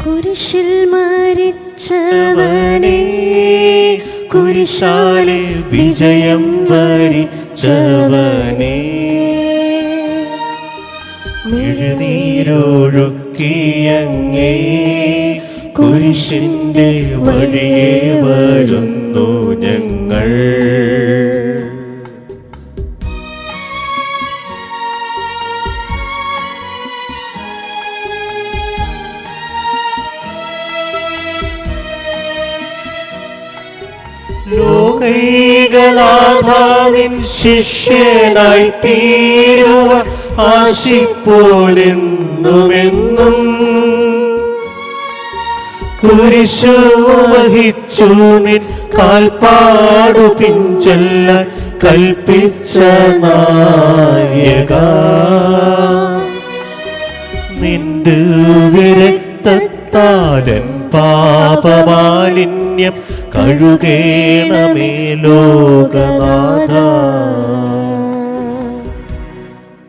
കുരിശിൽ മരിച്ചവനെ, കുരിശാലെ വിജയം വരിച്ചവനെ, എഴുന്നീരൊഴുക്കിയങ്ങേ കുരിശിന്റെ വഴിയെ വരുന്നു ഞങ്ങൾ. ലോകൈകനാഥാവിൻ ശിഷ്യനായി തീരുവാൻ ആശിപ്പോലെന്നുമെന്നും കുരിശു വഹിച്ചു നിൻ കാൽപ്പാടു പിഞ്ചൊല്ലാൻ കൽപ്പിച്ച നായക, നിന്റെ വിരക്തത്താലൻ പാപമാലിന്യം കഴുകേണമേ ലോകനാഥ.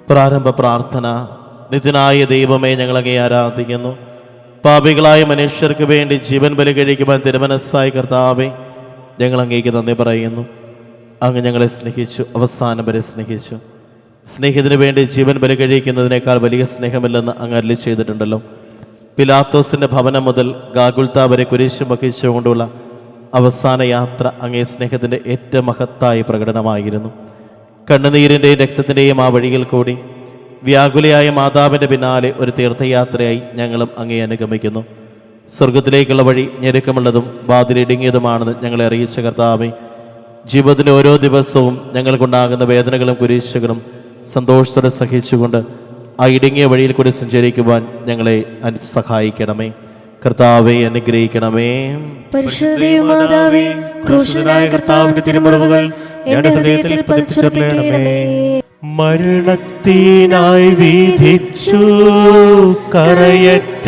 പ്രാരംഭ പ്രാർത്ഥന. നിത്യനായ ദൈവമേ, ഞങ്ങളങ്ങേ ആരാധിക്കുന്നു. പാപികളായ മനുഷ്യർക്ക് വേണ്ടി ജീവൻ ബലി കഴിക്കുവാൻ തിരുമനസ്സായ കർത്താവേ, ഞങ്ങൾ അങ്ങേക്ക് നന്ദി പറയുന്നു. അങ്ങ് ഞങ്ങളെ സ്നേഹിച്ചു, അവസാനം വരെ സ്നേഹിച്ചു. സ്നേഹിതന് വേണ്ടി ജീവൻ ബലി കഴിക്കുന്നതിനേക്കാൾ വലിയ സ്നേഹമില്ലെന്ന് അങ്ങ് അരുളി ചെയ്തിട്ടുണ്ടല്ലോ. പിലാത്തോസിന്റെ ഭവനം മുതൽ ഗാഗുൽത്ത വരെ കുരിശും വഹിച്ചുകൊണ്ടുള്ള അവസാന യാത്ര അങ്ങേ സ്നേഹത്തിൻ്റെ ഏറ്റവും മഹത്തായ പ്രകടനമായിരുന്നു. കണ്ണുനീരിൻ്റെയും രക്തത്തിൻ്റെയും ആ വഴിയിൽ കൂടി വ്യാകുലയായ മാതാവിൻ്റെ പിന്നാലെ ഒരു തീർത്ഥയാത്രയായി ഞങ്ങളും അങ്ങേ അനുഗമിക്കുന്നു. സ്വർഗത്തിലേക്കുള്ള വഴി ഞെരുക്കമുള്ളതും വാതിലിടുങ്ങിയതുമാണെന്ന് ഞങ്ങളെ അറിയിച്ച കർത്താവേ, ജീവിതത്തിലെ ഓരോ ദിവസവും ഞങ്ങൾക്കുണ്ടാകുന്ന വേദനകളും കുരിശുകളും സന്തോഷത്തോടെ സഹിച്ചുകൊണ്ട് ആ ഇടുങ്ങിയ വഴിയിൽ കൂടി സഞ്ചരിക്കുവാൻ ഞങ്ങളെ സഹായിക്കണമേ. കർത്താവെ അനുഗ്രഹിക്കണമേ. പരിശുദ്ധമാതാവേ, ക്രൂശനായ കർത്താവിന്റെ തിരുമുറിവുകൾ എൻ്റെ ഹൃദയത്തിൽ പതിപ്പിച്ചിടണമേ. മരണത്തിനായി വിധിച്ചു കറയറ്റ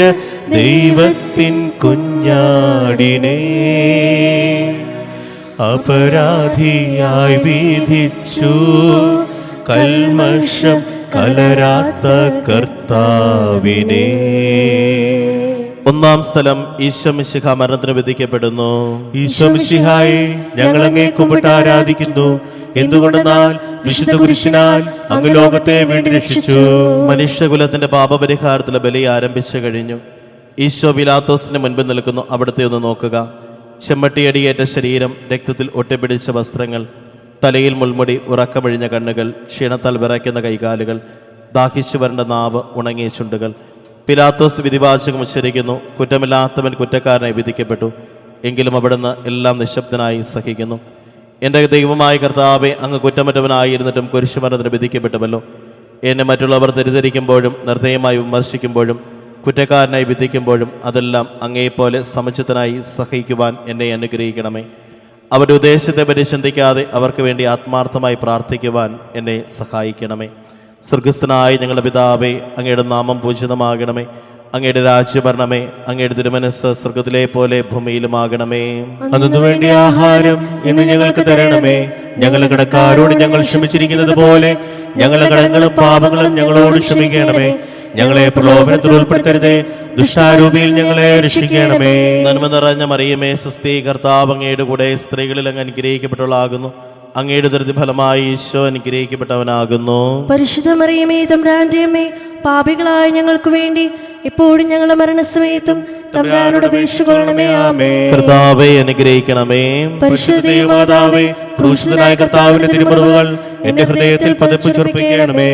ദൈവത്തിൻ കുഞ്ഞാടിനെ, അപരാധിയായി വിധിച്ചു കൽമഷം കലരാത്ത കർത്താവിനെ. ഒന്നാം സ്ഥലം, ഈശോ മിശിഹ മരണത്തിന് വിധിക്കപ്പെടുന്നു. ഈശോ മിശിഹായെ, ഞങ്ങൾ അങ്ങേ കുമ്പിട്ട് ആരാധിക്കുന്നു. എന്തുകൊണ്ടെന്നാൽ വിശുദ്ധ കുരിശിനാൽ അങ്ങ് ലോകത്തെ വീണ്ടും രക്ഷിച്ചു. മനുഷ്യകുലത്തിന്റെ പാപപരിഹാരത്തിലെ ബലി ആരംഭിച്ചു കഴിഞ്ഞു. ഈശോ പിലാത്തോസിന് മുൻപിൽ നിൽക്കുന്നു. അവിടുത്തെ ഒന്ന് നോക്കുക. ചെമ്മട്ടിയടിയേറ്റ ശരീരം, രക്തത്തിൽ ഒട്ടിപ്പിടിച്ച വസ്ത്രങ്ങൾ, തലയിൽ മുൾമുടി, ഉറക്കമഴിഞ്ഞ കണ്ണുകൾ, ക്ഷീണത്താൽ വിറയ്ക്കുന്ന കൈകാലുകൾ, ദാഹിച്ചു വരേണ്ട നാവ്, ഉണങ്ങിയ ചുണ്ടുകൾ. പിലാത്തോസ് വിധിവാചകം ഉച്ചരിക്കുന്നു. കുറ്റമില്ലാത്തവൻ കുറ്റക്കാരനായി വിധിക്കപ്പെട്ടു. എങ്കിലും അവിടുന്ന് എല്ലാം നിശബ്ദനായി സഹിക്കുന്നു. എൻ്റെ ദൈവമായ കർത്താവെ, അങ്ങ് കുറ്റമറ്റവനായിരുന്നിട്ടും കുരിശുമരണത്തിന് വിധിക്കപ്പെട്ടുവല്ലോ. എന്നെ മറ്റുള്ളവർ തെറ്റിദ്ധരിക്കുമ്പോഴും നിർദ്ദയമായി വിമർശിക്കുമ്പോഴും കുറ്റക്കാരനായി വിധിക്കുമ്പോഴും അതെല്ലാം അങ്ങേപ്പോലെ സമുചിതനായി സഹിക്കുവാൻ എന്നെ അനുഗ്രഹിക്കണമേ. അവരുടെ ഉദ്ദേശത്തെ പരിചിന്തിക്കാതെ അവർക്ക് വേണ്ടി ആത്മാർത്ഥമായി പ്രാർത്ഥിക്കുവാൻ എന്നെ സഹായിക്കണമേ. സ്വർഗസ്ഥനായ ഞങ്ങളുടെ പിതാവേ, അങ്ങയുടെ നാമം പൂജിതമാകണമേ. അങ്ങയുടെ രാജ്യം വരണമേ. അങ്ങയുടെ തിരുമനസ്സ് സ്വർഗത്തിലെ പോലെ ഭൂമിയിലുമാകണമേ. അതിനു വേണ്ടി ആഹാരം ഇന്ന് ഞങ്ങൾക്ക് തരണമേ. ഞങ്ങളുടെ കടക്കാരോട് ഞങ്ങൾ ക്ഷമിച്ചിരിക്കുന്നത് പോലെ ഞങ്ങളുടെ കടങ്ങളും പാപങ്ങളും ഞങ്ങളോട് ക്ഷമിക്കണമേ. ഞങ്ങളെ പ്രലോഭനത്തിൽ ഉൾപ്പെടുത്തരുതേ, ദുഷ്ടാരൂപിയിൽ ഞങ്ങളെ രക്ഷിക്കണമേ. നന്മ നിറഞ്ഞ മറിയമേ, സ്വസ്തി, കർത്താവ് അങ്ങയുടെ കൂടെ സ്ത്രീകളിൽ അങ്ങ് അനുഗ്രഹിക്കപ്പെട്ടവളാകുന്നു. അങ്ങയുടെ ഫലമായി ഈശോ അനുഗ്രഹിക്കപ്പെട്ടവനാകുന്നു. പരിശുദ്ധ മറിയമേ, തമ്പുരാന്റെ അമ്മേ, പാപികളായ ഞങ്ങൾക്ക് വേണ്ടി ഇപ്പോഴും ഞങ്ങളുടെ മരണസമയത്തും തമ്പുരാനോട് അപേക്ഷിക്കണമേ. ആമേൻ. കർത്താവേ അനുഗ്രഹിക്കണമേ. പരിശുദ്ധ മാതാവേ, ക്രൂശിതനായ കർത്താവിന്റെ തിരുമുറിവുകൾ എന്റെ ഹൃദയത്തിൽ പതിപ്പിച്ചുറപ്പിക്കണമേ.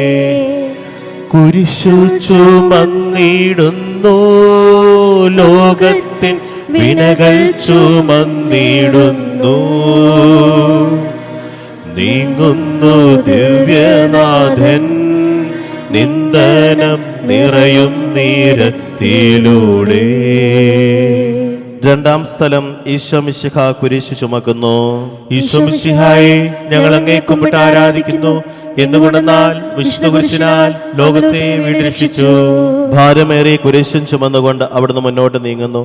കുരിശു ചുമന്നിടുന്നു, ലോകത്തിൻ വിനകൾ ചുമന്നിടുന്നു, നീങ്ങുന്നു ദിവ്യനാഥൻ നിന്ദനം നിറയും നീരത്തിലൂടെ. രണ്ടാം സ്ഥലം, ഈശോ മിശിഹ കുരിശു ചുമക്കുന്നു. ഈശോ മിശിഹായെ, ഞങ്ങൾ അങ്ങേ കുമ്പിട്ട് ആരാധിക്കുന്നു. എന്തുകൊണ്ടെന്നാൽ വിശുദ്ധ കുരിശിനാൽ ലോകത്തെ വീണ്ടും രക്ഷിച്ചു. ഭാരമേറിയ കുരിശും ചുമന്നുകൊണ്ട് അവിടുന്ന് മുന്നോട്ട് നീങ്ങുന്നു.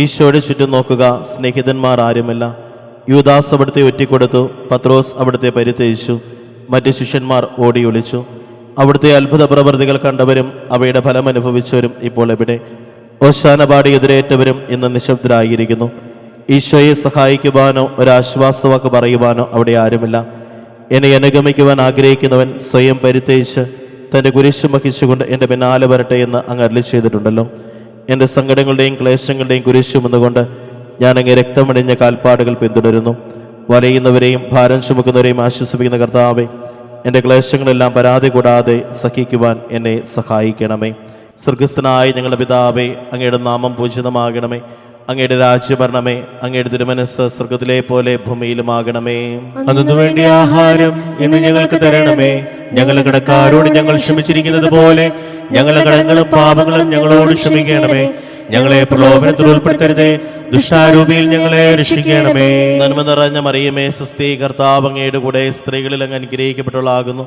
ഈശോയുടെ ചുറ്റും നോക്കുക. സ്നേഹിതന്മാർ ആരുമില്ല. യൂദാസ് അവിടുത്തെ ഒറ്റിക്കൊടുത്തു. പത്രോസ് അവിടുത്തെ പരിത്യജിച്ചു. മറ്റ് ശിഷ്യന്മാർ ഓടി ഒളിച്ചു. അവിടുത്തെ അത്ഭുത പ്രവൃത്തികൾ കണ്ടവരും അവയുടെ ഫലം അനുഭവിച്ചവരും ഇപ്പോൾ എവിടെ? ഓശാന പാടി എതിരേറ്റവരും ഇന്ന് നിശബ്ദരായിരിക്കുന്നു. ഈശോയെ സഹായിക്കുവാനോ ഒരാശ്വാസവാക്ക് പറയുവാനോ അവിടെ ആരുമില്ല. എന്നെ അനുഗമിക്കുവാൻ ആഗ്രഹിക്കുന്നവൻ സ്വയം പരിത്യജിച്ച് തൻ്റെ കുരിശ് വഹിച്ചുകൊണ്ട് എൻ്റെ പിന്നാലെ വരട്ടെ എന്ന് അങ്ങ് അരുളി ചെയ്തിട്ടുണ്ടല്ലോ. എൻ്റെ സങ്കടങ്ങളുടെയും ക്ലേശങ്ങളുടെയും കുരിശുമെന്നുകൊണ്ട് ഞാൻ അങ്ങേ രക്തമണിഞ്ഞ കാൽപ്പാടുകൾ പിന്തുടരുന്നു. വലയുന്നവരെയും ഭാരം ചുമക്കുന്നവരെയും ആശ്വസിപ്പിക്കുന്ന കർത്താവേ, എൻ്റെ ക്ലേശങ്ങളെല്ലാം പരാതി കൂടാതെ സഹിക്കുവാൻ എന്നെ സഹായിക്കണമേ. സ്വർഗസ്ഥനായ ഞങ്ങളുടെ പിതാവേ, അങ്ങയുടെ നാമം പൂജിതമാകണമേ. അങ്ങയുടെ രാജ്യം വരണമേ. അങ്ങയുടെ തിരുമനസ്സ് സ്വർഗത്തിലെ പോലെ ഭൂമിയിലുമാകണമേ. അന്നു വേണ്ടിയ ആഹാരം ഇന്ന് ഞങ്ങൾക്ക് തരണമേ. ഞങ്ങളുടെ കടക്കാരോട് ഞങ്ങൾ ക്ഷമിച്ചിരിക്കുന്നത് പോലെ ഞങ്ങളുടെ കടങ്ങളും പാപങ്ങളും ഞങ്ങളോട് ക്ഷമിക്കണമേ. ഞങ്ങളെ പ്രലോഭനത്തിൽ ഉൾപ്പെടുത്തരുതേ, ദുഷ്ടാരൂപിയിൽ ഞങ്ങളെ രക്ഷിക്കണമേ. നന്മ നിറഞ്ഞ മറിയമേ, സ്വസ്തി, കർത്താവ് അങ്ങയുടെ കൂടെ സ്ത്രീകളിൽ അങ്ങ് അനുഗ്രഹിക്കപ്പെട്ടവളാകുന്നു.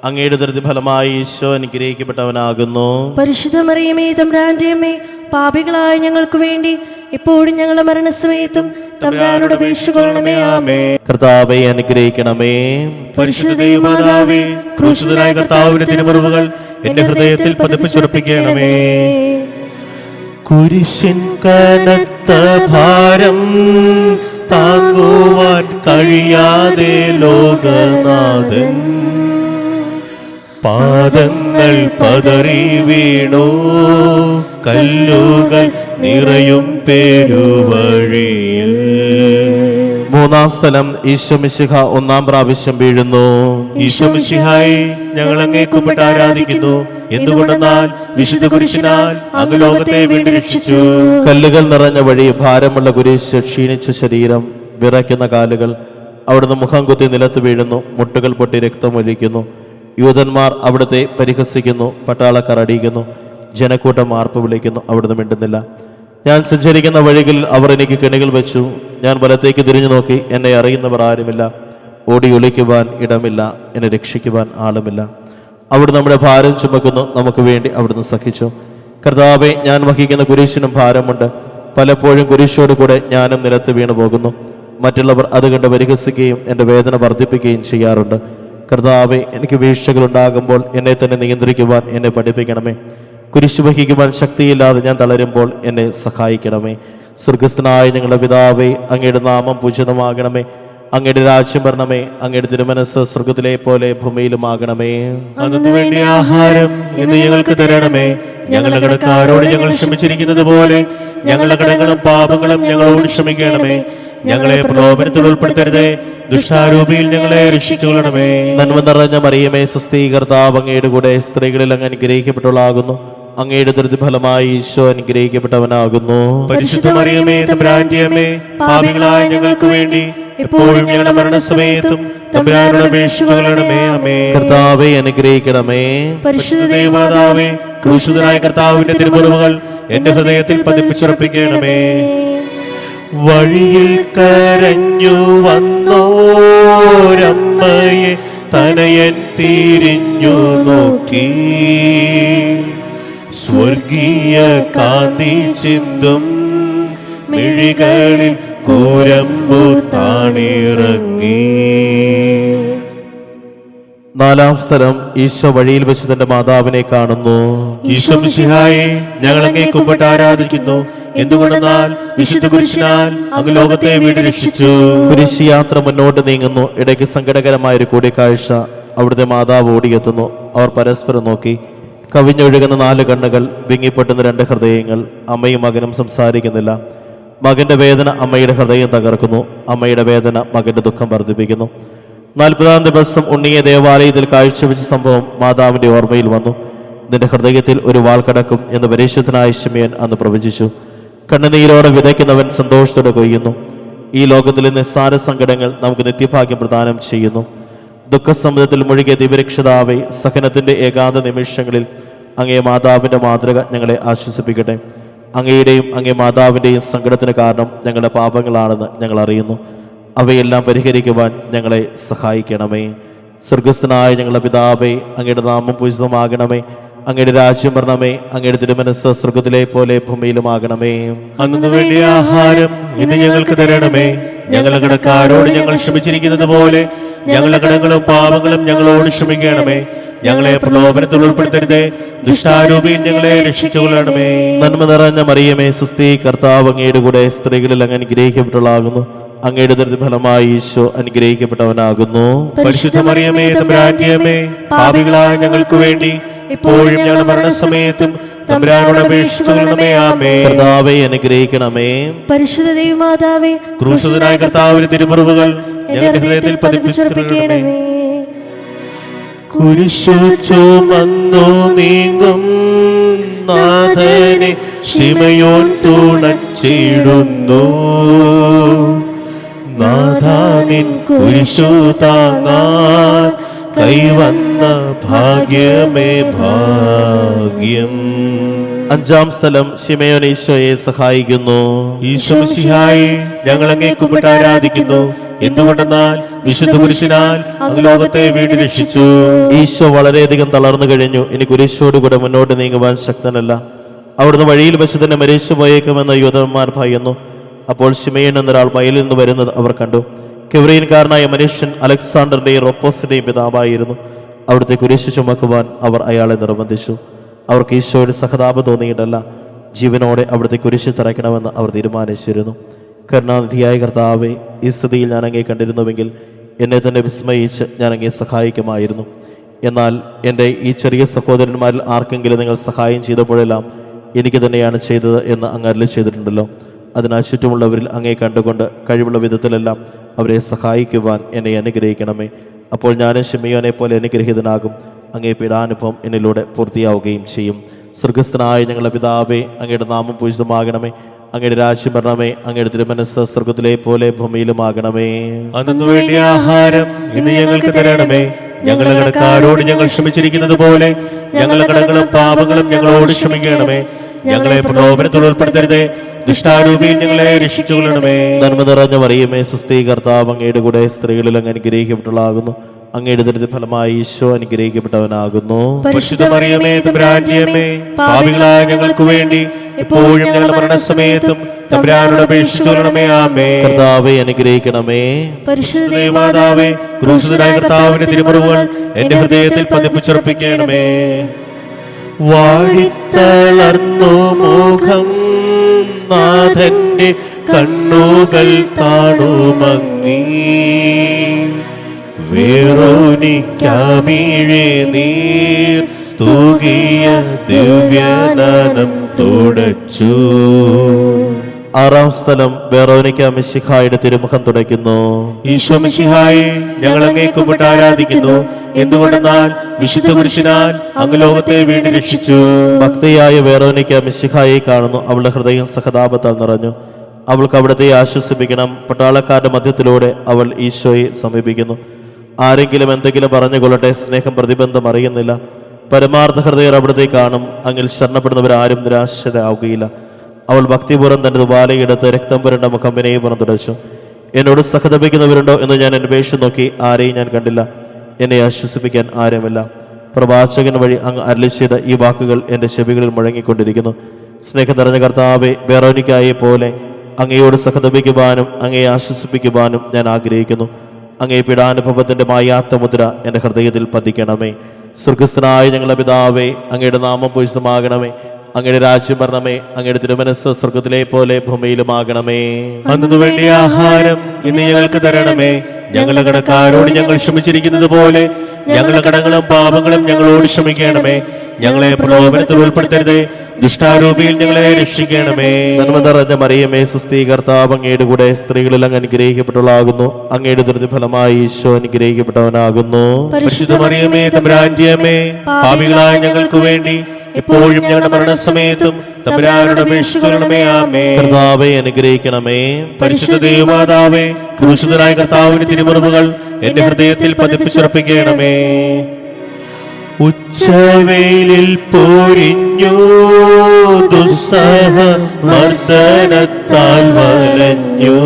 അങ്ങയുടെ ദുരിത ഫലമായി ഈശോ അനുഗ്രഹിക്കപ്പെട്ടവനാകുന്നു. പരിശുദ്ധ മറിയമേ, തമ്പുരാന്റെ അമ്മേ, പാപികളായ ഞങ്ങൾക്ക് വേണ്ടി ഇപ്പോഴും ഞങ്ങളുടെ മരണസമയത്തും തമ്പുരാനോട് അപേക്ഷിക്കണമേ. ആമേൻ. കർത്താവെ അനുഗ്രഹിക്കണമേ. പരിശുദ്ധ ദൈവമാതാവേ, ക്രൂശിതനായ കർത്താവിന്റെ തിരുമുറിവുകൾ എന്റെ ഹൃദയത്തിൽ പതിപ്പിച്ചുറപ്പിക്കണമേ. കുരിശിൻ കനത്ത ഭാരം താങ്ങുവാൻ കഴിയാതെ ലോകനാഥൻ പാദങ്ങൾ പതറി വീണു. കല്ലുകൾ നിറയും പേരുവഴിയിൽ. മൂന്നാം സ്ഥലം ഈശോ മിശിഹ ഒന്നാം പ്രാവശ്യം വീഴുന്നു. ഈശോ മിശിഹായെ, ഞങ്ങൾ അങ്ങേ കുമ്പിട്ട് ആരാധിക്കുന്നു. എന്തുകൊണ്ടെന്നാൽ വിശുദ്ധ കുരിശിനാൽ അങ്ങ് ലോകത്തെ വീണ്ടും രക്ഷിച്ചു. കല്ലുകൾ നിറഞ്ഞ വഴി, ഭാരമുള്ള കുരിശ്, ക്ഷീണിച്ച ശരീരം, വിറയ്ക്കുന്ന കാലുകൾ. അവിടുന്ന് മുഖം കുത്തി നിലത്ത് വീഴുന്നു. മുട്ടുകൾ പൊട്ടി രക്തമൊലിക്കുന്നു. യൂതന്മാർ അവിടുത്തെ പരിഹസിക്കുന്നു. പട്ടാളക്കാർ അടിയിക്കുന്നു. ജനക്കൂട്ടം ആർപ്പ് വിളിക്കുന്നു. അവിടുന്ന് മിണ്ടുന്നില്ല. ഞാൻ സഞ്ചരിക്കുന്ന വഴികളിൽ അവർ എനിക്ക് കെണികൾ വെച്ചു. ഞാൻ വലത്തേക്ക് തിരിഞ്ഞു നോക്കി. എന്നെ അറിയുന്നവർ ആരുമില്ല. ഓടി ഒളിക്കുവാൻ ഇടമില്ല. എന്നെ രക്ഷിക്കുവാൻ ആളുമില്ല. അവിടുന്ന് നമ്മുടെ ഭാരം ചുമക്കുന്നു. നമുക്ക് വേണ്ടി അവിടുന്ന് സഹിച്ചു. കർത്താവെ, ഞാൻ വഹിക്കുന്ന കുരിശിനും ഭാരമുണ്ട്. പലപ്പോഴും കുരിശോട് കൂടെ ഞാനും നിലത്ത് വീണു പോകുന്നു. മറ്റുള്ളവർ അത് കണ്ട് പരിഹസിക്കുകയും എൻ്റെ വേദന വർദ്ധിപ്പിക്കുകയും ചെയ്യാറുണ്ട്. കർത്താവെ, എനിക്ക് വീഴ്ചകളുണ്ടാകുമ്പോൾ എന്നെ തന്നെ നിയന്ത്രിക്കുവാൻ എന്നെ പഠിപ്പിക്കണമേ. കുരിശ് വഹിക്കുവാൻ ശക്തിയില്ലാതെ ഞാൻ തളരുമ്പോൾ എന്നെ സഹായിക്കണമേ. സ്വർഗസ്ഥനായ ഞങ്ങളുടെ പിതാവേ, അങ്ങയുടെ നാമം പൂജിതമാകണമേ. അങ്ങയുടെ രാജ്യം വരണമേ. അങ്ങയുടെ തിരുമനസ്സ് സ്വർഗത്തിലെ പോലെ ഭൂമിയിലുമാകണമേ. അന്നു വേണ്ടിയ ആഹാരം ഇന്ന് ഞങ്ങൾക്ക് തരണമേ. ഞങ്ങളുടെ കടക്കാരോട് ഞങ്ങൾ ക്ഷമിച്ചിരിക്കുന്നത് പോലെ ഞങ്ങളുടെ കടങ്ങളും പാപങ്ങളും ഞങ്ങളോട് ക്ഷമിക്കണമേ. ഞങ്ങളെ പ്രലോഭനത്തിൽ ഉൾപ്പെടുത്തരുതേ, ദുഷ്ടാരൂപിയിൽ ഞങ്ങളെ രക്ഷിച്ചുകൊള്ളണമേ. നന്മ നിറഞ്ഞ മറിയമേ, സ്വസ്തി, കർത്താവ് അങ്ങയുടെ കൂടെ സ്ത്രീകളിൽ അങ്ങ് അനുഗ്രഹിക്കപ്പെട്ടവളാകുന്നു. അങ്ങയുടെ ദുരിത ഫലമായി ഈശോ അനുഗ്രഹിക്കപ്പെട്ടവനാകുന്നു. പരിശുദ്ധ മറിയമേ, തമ്പുരാന്റെ അമ്മേ, പാപികളായ ഞങ്ങൾക്ക് വേണ്ടി എപ്പോഴും ഞങ്ങളുടെ മരണസമയത്തും തമ്പുരാനോട് അപേക്ഷിച്ചുകൊള്ളണമേ. ആമേൻ. കർത്താവെ അനുഗ്രഹിക്കണമേ. പരിശുദ്ധ ദൈവമാതാവേ, ക്രൂശിതനായ കർത്താവിന്റെ തിരുമുറിവുകൾ എന്റെ ഹൃദയത്തിൽ പതിപ്പിച്ചുറപ്പിക്കണമേ. വഴിയിൽ കരഞ്ഞു വന്നോരമ്മയെ തനയൻ തിരിഞ്ഞു നോക്കി. സ്വർഗീയ കാന്തി ചിന്തും മിഴികളിൽ കൂരമ്പു താണിറങ്ങി. നാലാം സ്ഥലം ഈശോ വഴിയിൽ വെച്ച് തന്റെ മാതാവിനെ കാണുന്നു. ഈശോ മിശിഹായെ, ഞങ്ങൾ അങ്ങേ കുമ്പിട്ട് ആരാധിക്കുന്നു. എന്തുകൊണ്ടെന്നാൽ വിശുദ്ധ കുരിശിനാൽ അങ്ങ് ലോകത്തെ വീണ്ടും രക്ഷിച്ചു. കുരിശ് യാത്ര മുന്നോട്ട് നീങ്ങുന്നു. ഇടയ്ക്ക് സങ്കടകരമായൊരു കൂടിക്കാഴ്ച. അവിടുത്തെ മാതാവ് ഓടിയെത്തുന്നു. അവർ പരസ്പരം നോക്കി. കവിഞ്ഞൊഴുകുന്ന 4 കണ്ണുകൾ, വിങ്ങിപ്പൊട്ടുന്ന 2 ഹൃദയങ്ങൾ. അമ്മയും മകനും സംസാരിക്കുന്നില്ല. മകന്റെ വേദന അമ്മയുടെ ഹൃദയം തകർക്കുന്നു. അമ്മയുടെ വേദന മകന്റെ ദുഃഖം വർദ്ധിപ്പിക്കുന്നു. 40-ാം ദിവസം ഉണ്ണിയെ ദേവാലയത്തിൽ കാഴ്ചവെച്ച സംഭവം മാതാവിന്റെ ഓർമ്മയിൽ വന്നു. നിന്റെ ഹൃദയത്തിൽ ഒരു വാൾ കടക്കും എന്ന് പരിശുദ്ധനായ ശിമയോൻ അന്ന് പ്രവചിച്ചു. കണ്ണുനീരോടെ വിതയ്ക്കുന്നവൻ സന്തോഷത്തോടെ കൊയ്യുന്നു. ഈ ലോകത്തിലെ നിസ്സാര സങ്കടങ്ങൾ നമുക്ക് നിത്യഭാഗ്യം പ്രദാനം ചെയ്യുന്നു. ദുഃഖസമുദ്രത്തിൽ മുഴുകിയ ദിവ്യരക്ഷിതാവേ, സഹനത്തിന്റെ ഏകാന്ത നിമിഷങ്ങളിൽ അങ്ങേ മാതാവിന്റെ മാതൃക ഞങ്ങളെ ആശ്വസിപ്പിക്കട്ടെ. അങ്ങയുടെയും അങ്ങേ മാതാവിൻ്റെയും സങ്കടത്തിന് കാരണം ഞങ്ങളുടെ പാപങ്ങളാണെന്ന് ഞങ്ങൾ അറിയുന്നു. അവയെല്ലാം പരിഹരിക്കുവാൻ ഞങ്ങളെ സഹായിക്കണമേ. സ്വർഗസ്ഥനായ ഞങ്ങളുടെ പിതാവേ, അങ്ങയുടെ നാമം പൂജിതമാകണമേ. അങ്ങയുടെ രാജ്യം വരണമേ. അങ്ങയുടെ തിരുമനസ്സ് സ്വർഗത്തിലെ പോലെ ഭൂമിയിലുമാകണമേ. അന്നു വേണ്ടിയ ആഹാരം ഇന്ന് ഞങ്ങൾക്ക് തരണമേ. ഞങ്ങളുടെ കടക്കാരോട് ഞങ്ങൾ ക്ഷമിച്ചിരിക്കുന്നത് പോലെ ഞങ്ങളുടെ കടങ്ങളും പാപങ്ങളും ഞങ്ങളോട് ക്ഷമിക്കണമേ. ഞങ്ങളെ പ്രലോഭനത്തിൽ ഉൾപ്പെടുത്തരുതേ. ദുഷ്ടാരൂപിയിൽ ഞങ്ങളെ രക്ഷിച്ചുകൊള്ളണമേ. നന്മ നിറഞ്ഞ മറിയമേ സുസ്ഥി, കർത്താവ് അങ്ങയുടെ കൂടെ സ്ത്രീകളിൽ അങ്ങ് അനുഗ്രഹിക്കപ്പെട്ടവളാകുന്നു. അങ്ങയുടെ ഫലമായി ഈശോ അനുഗ്രഹിക്കപ്പെട്ടവനാകുന്നു. പരിശുദ്ധ മറിയമേ തമ്പുരാന്റെ അമ്മേ, പാപികളായ ഞങ്ങൾക്ക് വേണ്ടി ഇപ്പോഴും ഞങ്ങളുടെ മരണസമയത്തും തമ്പുരാനോട് അപേക്ഷിച്ചുകൊള്ളണമേ. ആമേൻ. കർത്താവെ അനുഗ്രഹിക്കണമേ. പരിശുദ്ധ ദൈവമാതാവേ, ക്രൂശിതനായ കർത്താവിന്റെ തിരുമുറിവുകൾ ഞങ്ങളുടെ ഹൃദയത്തിൽ പതിപ്പിച്ചുറപ്പിക്കണമേ. കുരിശു ചുമന്നു നീങ്ങും നാഥനെ ശിമയോൻ തുണച്ചിടുന്നു. നാഥാനിൻ കുരിശു താങ്ങാൻ കൈവന്ന ഭാഗ്യമേ ഭാഗ്യം. അഞ്ചാം സ്ഥലം ശിമയോൻ ഈശോയെ സഹായിക്കുന്നു. ഈശോ മിശിഹായെ, ഞങ്ങൾ അങ്ങേ കുമ്പിട്ട് ആരാധിക്കുന്നു. എന്തുകൊണ്ടെന്നാൽ വിശുദ്ധ കുരിശിനാൽ അങ്ങ് ലോകത്തെ വീണ്ടും രക്ഷിച്ചു. ഈശോ വളരെയധികം തളർന്നു കഴിഞ്ഞു. ഇനി കുരിശോടുകൂടെ മുന്നോട്ട് നീങ്ങുവാൻ ശക്തനല്ല. അവിടുന്ന് വഴിയിൽ വെച്ച് തന്നെ മരിച്ചു പോയേക്കുമെന്ന് യൂദന്മാർ ഭയന്നു. അപ്പോൾ ശിമയോൻ എന്നൊരാൾ വയലിൽ നിന്ന് വരുന്നത് അവർ കണ്ടു. കിവ്രീൻകാരനായ മനുഷ്യൻ അലക്സാണ്ടറിന്റെയും റൊപ്പോസിന്റെയും പിതാവായിരുന്നു. അവിടുത്തെ കുരിശ് ചുമക്കുവാൻ അവർ അയാളെ നിർബന്ധിച്ചു. അവർക്ക് ഈശോയുടെ സഹതാപം തോന്നിയിട്ടല്ല, ജീവനോടെ അവിടുത്തെ കുരിശ് തറയ്ക്കണമെന്ന് അവർ തീരുമാനിച്ചിരുന്നു. കരുണാനിധിയായ കർത്താവെ, ഈ സ്ഥിതിയിൽ ഞാൻ അങ്ങേ കണ്ടിരുന്നുവെങ്കിൽ എന്നെ തന്നെ വിസ്മയിച്ച് ഞാൻ അങ്ങേ സഹായിക്കുമായിരുന്നു. എന്നാൽ എൻ്റെ ഈ ചെറിയ സഹോദരന്മാരിൽ ആർക്കെങ്കിലും നിങ്ങൾ സഹായം ചെയ്തപ്പോഴെല്ലാം എനിക്ക് തന്നെയാണ് ചെയ്തത് എന്ന് അങ്ങ് അരുളി ചെയ്തിട്ടുണ്ടല്ലോ. അതിനാൽ ചുറ്റുമുള്ളവരിൽ അങ്ങേ കണ്ടുകൊണ്ട് കഴിവുള്ള വിധത്തിലെല്ലാം അവരെ സഹായിക്കുവാൻ എന്നെ അനുഗ്രഹിക്കണമേ. അപ്പോൾ ഞാനും ശിമയോനെ പോലെ അനുഗ്രഹീതനാകും. അങ്ങേ പീഡാനുഭവം എന്നിലൂടെ പൂർത്തിയാവുകയും ചെയ്യും. സ്വർഗസ്ഥനായ ഞങ്ങളുടെ പിതാവേ, അങ്ങയുടെ നാമം പൂജിതമാകണമേ. അങ്ങയുടെ രാജ്യം വരണമേ. അങ്ങയുടെ തിരുമനസ്സ് സ്വർഗത്തിലെ പോലെ ഭൂമിയിലുമാകണമേ. അന്നു വേണ്ടിയ ആഹാരം ഇന്ന് ഞങ്ങൾക്ക് തരണമേ. ഞങ്ങളുടെ കടക്കാരോട് ഞങ്ങൾ ക്ഷമിച്ചിരിക്കുന്നത് പോലെ ഞങ്ങളുടെ കടങ്ങളും പാപങ്ങളും ഞങ്ങളോട് ക്ഷമിക്കണമേ. ഞങ്ങളെ പ്രലോഭനത്തിൽ ഉൾപ്പെടുത്തരുതേ. ദുഷ്ടാരൂപിയിൽ ഞങ്ങളെ രക്ഷിച്ചുകൊള്ളണമേ. നന്മ നിറഞ്ഞ മറിയമേ സുസ്ഥി, കർത്താവ് അങ്ങയുടെ കൂടെ സ്ത്രീകളിൽ അങ്ങ് അനുഗ്രഹിക്കപ്പെട്ടവളാകുന്നു. അങ്ങയുടെ ഫലമായി ഈശോ അനുഗ്രഹിക്കപ്പെട്ടവനാകുന്നു. പരിശുദ്ധ മറിയമേ തമ്പുരാന്റെ അമ്മേ, പാപികളായ ഞങ്ങൾക്ക് വേണ്ടി ഇപ്പോഴും ഞങ്ങളുടെ മരണസമയത്തും തമ്പുരാനോട് അപേക്ഷിച്ചുകൊള്ളണമേ. ആമേൻ. കർത്താവെ അനുഗ്രഹിക്കണമേ. പരിശുദ്ധ ദൈവമാതാവേ, ക്രൂശിതനായ കർത്താവിന്റെ തിരുമുറിവുകൾ എന്റെ ഹൃദയത്തിൽ പതിപ്പിച്ചുറപ്പിക്കണമേ. വാടിത്തളർന്നു മുഖം നാഥന്റെ കണ്ണുകൾ കാണുമങ്ങീ. വേറോനിക്കാമീഴേ നീർ തൂകിയ ദിവ്യനനം തുടച്ചു. ആറാം സ്ഥലം വെറോനിക്ക മിശിഹായുടെ തിരുമുഖം തുടയ്ക്കുന്നു. ഈശോ മിശിഹായെ, ഞങ്ങൾ അങ്ങേ കുമ്പിട്ട് ആരാധിക്കുന്നു. എന്തുകൊണ്ടെന്നാൽ വിശുദ്ധ കുരിശിനാൽ അങ്ങ് ലോകത്തെ വീണ്ടും രക്ഷിച്ചു. ഭക്തിയായ വെറോനിക്ക മിശിഹായെ കാണുന്നു. അവളുടെ ഹൃദയം സഹതാപത്താൽ നിറഞ്ഞു. അവൾക്ക് അവിടത്തെ ആശ്വസിപ്പിക്കണം. പട്ടാളക്കാരുടെ മധ്യത്തിലൂടെ അവൾ ഈശോയെ സമീപിക്കുന്നു. ആരെങ്കിലും എന്തെങ്കിലും പറഞ്ഞുകൊള്ളട്ടെ, സ്നേഹം പ്രതിബന്ധം അറിയുന്നില്ല. പരമാർത്ഥ ഹൃദയർ അവിടത്തെ കാണും. അങ്ങിൽ ശരണപ്പെടുന്നവരാരും നിരാശരാവുകയില്ല. അവൾ ഭക്തിപൂർവ്വം തന്റെ തുവാലയെടുത്ത് രക്തം പുരണ്ട മുഖം വിനയപൂർവ്വം തുടച്ചു. എന്നോട് സഹതപിക്കുന്നവരുണ്ടോ എന്ന് ഞാൻ അന്വേഷിച്ചു നോക്കി, ആരെയും ഞാൻ കണ്ടില്ല. എന്നെ ആശ്വസിപ്പിക്കാൻ ആരുമില്ല. പ്രവാചകൻ വഴി അങ്ങ് അരുളി ചെയ്ത ഈ വാക്കുകൾ എൻ്റെ ചെവികളിൽ മുഴങ്ങിക്കൊണ്ടിരിക്കുന്നു. സ്നേഹം നിറഞ്ഞ കർത്താവെ, വെറോനിക്കായെ പോലെ അങ്ങയോട് സഹതപിക്കുവാനും അങ്ങയെ ആശ്വസിപ്പിക്കുവാനും ഞാൻ ആഗ്രഹിക്കുന്നു. അങ്ങേ പീഡാനുഭവത്തിന്റെ മായാത്ത മുദ്ര എൻ്റെ ഹൃദയത്തിൽ പതിക്കണമേ. സ്വർഗസ്ഥനായ ഞങ്ങളുടെ പിതാവേ, അങ്ങയുടെ നാമം പൂജിതമാകണമേ. അങ്ങയുടെ രാജ്യം വരണമേ. അങ്ങയുടെ തിരുമനസ്സ് സ്വർഗത്തിലെ പോലെ ഭൂമിയിലുമാകണമേ. അന്നു വേണ്ടിയ ആഹാരം ഇന്ന് ഞങ്ങൾക്ക് തരണമേ. ഞങ്ങളുടെ കടക്കാരോട് ഞങ്ങൾ ക്ഷമിച്ചിരിക്കുന്നത് പോലെ ഞങ്ങളുടെ കടങ്ങളും പാപങ്ങളും ഞങ്ങളോട് ക്ഷമിക്കണമേ. ഞങ്ങളെ പ്രലോഭനത്തിൽ ഉൾപ്പെടുത്തരുതേ. ദുഷ്ടാരൂപിയിൽ ഞങ്ങളെ രക്ഷിക്കണമേ. നന്മ നിറഞ്ഞ മറിയമേ സുസ്ഥി, കർത്താവ് അങ്ങയുടെ കൂടെ സ്ത്രീകളിൽ അങ്ങ് അനുഗ്രഹിക്കപ്പെട്ടവളാകുന്നു. അങ്ങയുടെ ഫലമായി ഈശോ അനുഗ്രഹിക്കപ്പെട്ടവനാകുന്നു. പരിശുദ്ധ മറിയമേ തമ്പുരാന്റെ അമ്മേ, പാപികളായ ഞങ്ങൾക്ക് വേണ്ടി ഇപ്പോഴും ഞങ്ങളുടെ മരണസമയത്തും തമ്പുരാനോട് അപേക്ഷിച്ചുകൊള്ളണമേ. ആമേൻ. കർത്താവെ അനുഗ്രഹിക്കണമേ. പരിശുദ്ധ ദൈവമാതാവേ, ക്രൂശിതനായ കർത്താവിന്റെ തിരുമുറിവുകൾ എന്റെ ഹൃദയത്തിൽ പതിപ്പിച്ചുറപ്പിക്കണമേ. ഉച്ചവെയിലിൽ പോരിഞ്ഞു ദുസ്സഹ മർദ്ദനത്താൽ വലഞ്ഞു.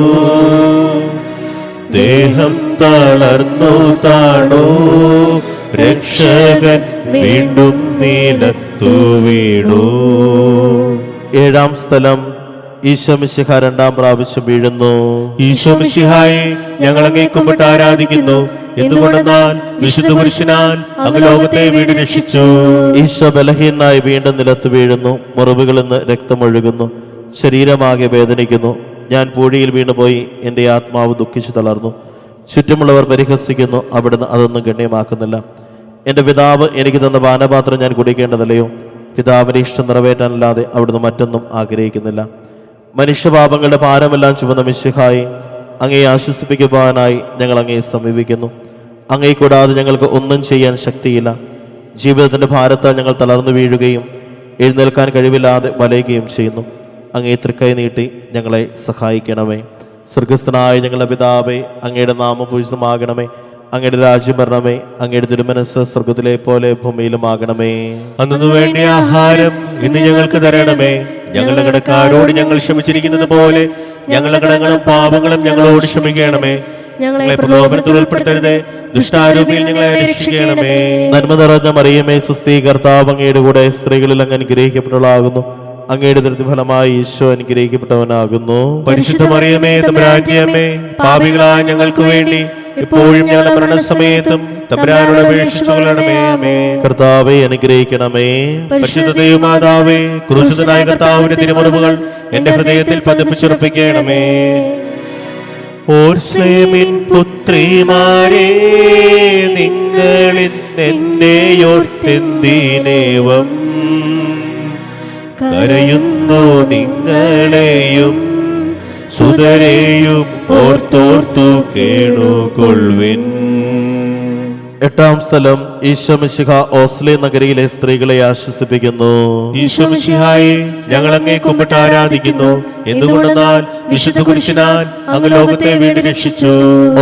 ദേഹം തളർന്നു താണു. രക്ഷകൻ വീണ്ടും നീലത്തു വീണു. ഏഴാം സ്ഥലം ഈശോ മിശിഹ രണ്ടാം പ്രാവശ്യം വീഴുന്നു. ഈശോ മിശിഹായെ, ഞങ്ങൾ അങ്ങേ കുമ്പിട്ട് ആരാധിക്കുന്നു. എന്തുകൊണ്ടെന്നാൽ വിശുദ്ധ പുരുഷനാൽ അങ്ങ് ലോകത്തെ വീണ്ടും രക്ഷിച്ചു. ഈശോ ബലഹീനായി വീണ്ടും നിലത്ത് വീഴുന്നു. മുറിവുകളിൽ നിന്ന് രക്തമൊഴുകുന്നു. ശരീരമാകെ വേദനിക്കുന്നു. ഞാൻ പൂഴിയിൽ വീണുപോയി. എൻ്റെ ആത്മാവ് ദുഃഖിച്ചു തളർന്നു. ചുറ്റുമുള്ളവർ പരിഹസിക്കുന്നു. അവിടുന്ന് അതൊന്നും ഗണ്യമാക്കുന്നില്ല. എൻ്റെ പിതാവ് എനിക്ക് തന്ന പാനപാത്രം ഞാൻ കുടിക്കേണ്ടതല്ലയോ? പിതാവിൻ്റെ ഇഷ്ടം നിറവേറ്റാനല്ലാതെ അവിടുന്ന് മറ്റൊന്നും ആഗ്രഹിക്കുന്നില്ല. മനുഷ്യപാപങ്ങളുടെ ഭാരമെല്ലാം ചുമന്ന മിശിഹായി, അങ്ങയെ ആശ്വസിപ്പിക്കുവാനായി ഞങ്ങൾ അങ്ങയെ സമീപിക്കുന്നു. അങ്ങയെ കൂടാതെ ഞങ്ങൾക്ക് ഒന്നും ചെയ്യാൻ ശക്തിയില്ല. ജീവിതത്തിൻ്റെ ഭാരത്താൽ ഞങ്ങൾ തളർന്നു വീഴുകയും എഴുന്നേൽക്കാൻ കഴിവില്ലാതെ വലയുകയും ചെയ്യുന്നു. അങ്ങയെ തൃക്കൈ നീട്ടി ഞങ്ങളെ സഹായിക്കണമേ. സ്വർഗസ്ഥനായ ഞങ്ങളുടെ പിതാവേ, അങ്ങയുടെ നാമം പൂജിതമാകണമേ. അങ്ങയുടെ രാജ്യം വരണമേ. അങ്ങയുടെ തിരുമനസ്സ് സ്വർഗത്തിലെ പോലെ ഭൂമിയിലുമാകണമേ. അന്നു വേണ്ട ആഹാരം ഇന്ന് ഞങ്ങൾക്ക് തരണമേ. ഞങ്ങളുടെ കടക്കാരോട് ഞങ്ങൾ ക്ഷമിച്ചിരിക്കുന്നത് പോലെ ഞങ്ങളുടെ കടങ്ങളും പാപങ്ങളും ഞങ്ങളോട് ക്ഷമിക്കണമേ. ഞങ്ങളെ പ്രലോഭനത്തിൽ ഉൾപ്പെടുത്തരുതേ, ദുഷ്ടാരൂപിയിൽ ഞങ്ങളെ രക്ഷിക്കണമേ. നന്മ നിറഞ്ഞ മറിയമേ, സുസ്ഥീ, കർത്താവ് അങ്ങയുടെ കൂടെ സ്ത്രീകളിൽ അങ്ങ് അനുഗ്രഹിക്കപ്പെട്ടവളാകുന്നു. അങ്ങയുടെ ദൃഢഫലമായി ഈശോ അനുഗ്രഹിക്കപ്പെട്ടവനാകുന്നു. പരിശുദ്ധ മറിയമേ, തമ്പുരാന്റെ അമ്മേ, പാപികളായ ഞങ്ങൾക്ക് വേണ്ടി ഇപ്പോഴും ഞങ്ങളുടെ മരണസമയത്തും തമ്പുരാനോട് അപേക്ഷിച്ചുകൊള്ളണമേ. ആമേൻ. കർത്താവെ അനുഗ്രഹിക്കണമേ. പരിശുദ്ധ ദൈവമാതാവേ, ക്രൂശിതനായ കർത്താവിന്റെ തിരുമുറിവുകൾ എന്റെ ഹൃദയത്തിൽ പതിപ്പിച്ചുറപ്പിക്കണമേ. ഓർസ്ലേമിൻ പുത്രിമാരേ, നിങ്ങളിൽ എന്നെയോർത്തെന്തിനേവം കരയുന്നു. നിങ്ങളെയും സുതരെയും ഓർത്തോർത്തു കേണുകൊള്ളുവിൻ. എട്ടാം സ്ഥലം, ഈശോ മിശിഹ ഓസ്ലെ നഗരിയിലെ സ്ത്രീകളെ ആശ്വസിപ്പിക്കുന്നു. ഈശോ മിശിഹായെ, ഞങ്ങൾ അങ്ങേ കുമ്പിട്ട് ആരാധിക്കുന്നു. എന്തുകൊണ്ടെന്നാൽ വിശുദ്ധ പുരുഷനാൽ അങ്ങ് ലോകത്തെ വീണ്ടും രക്ഷിച്ചു.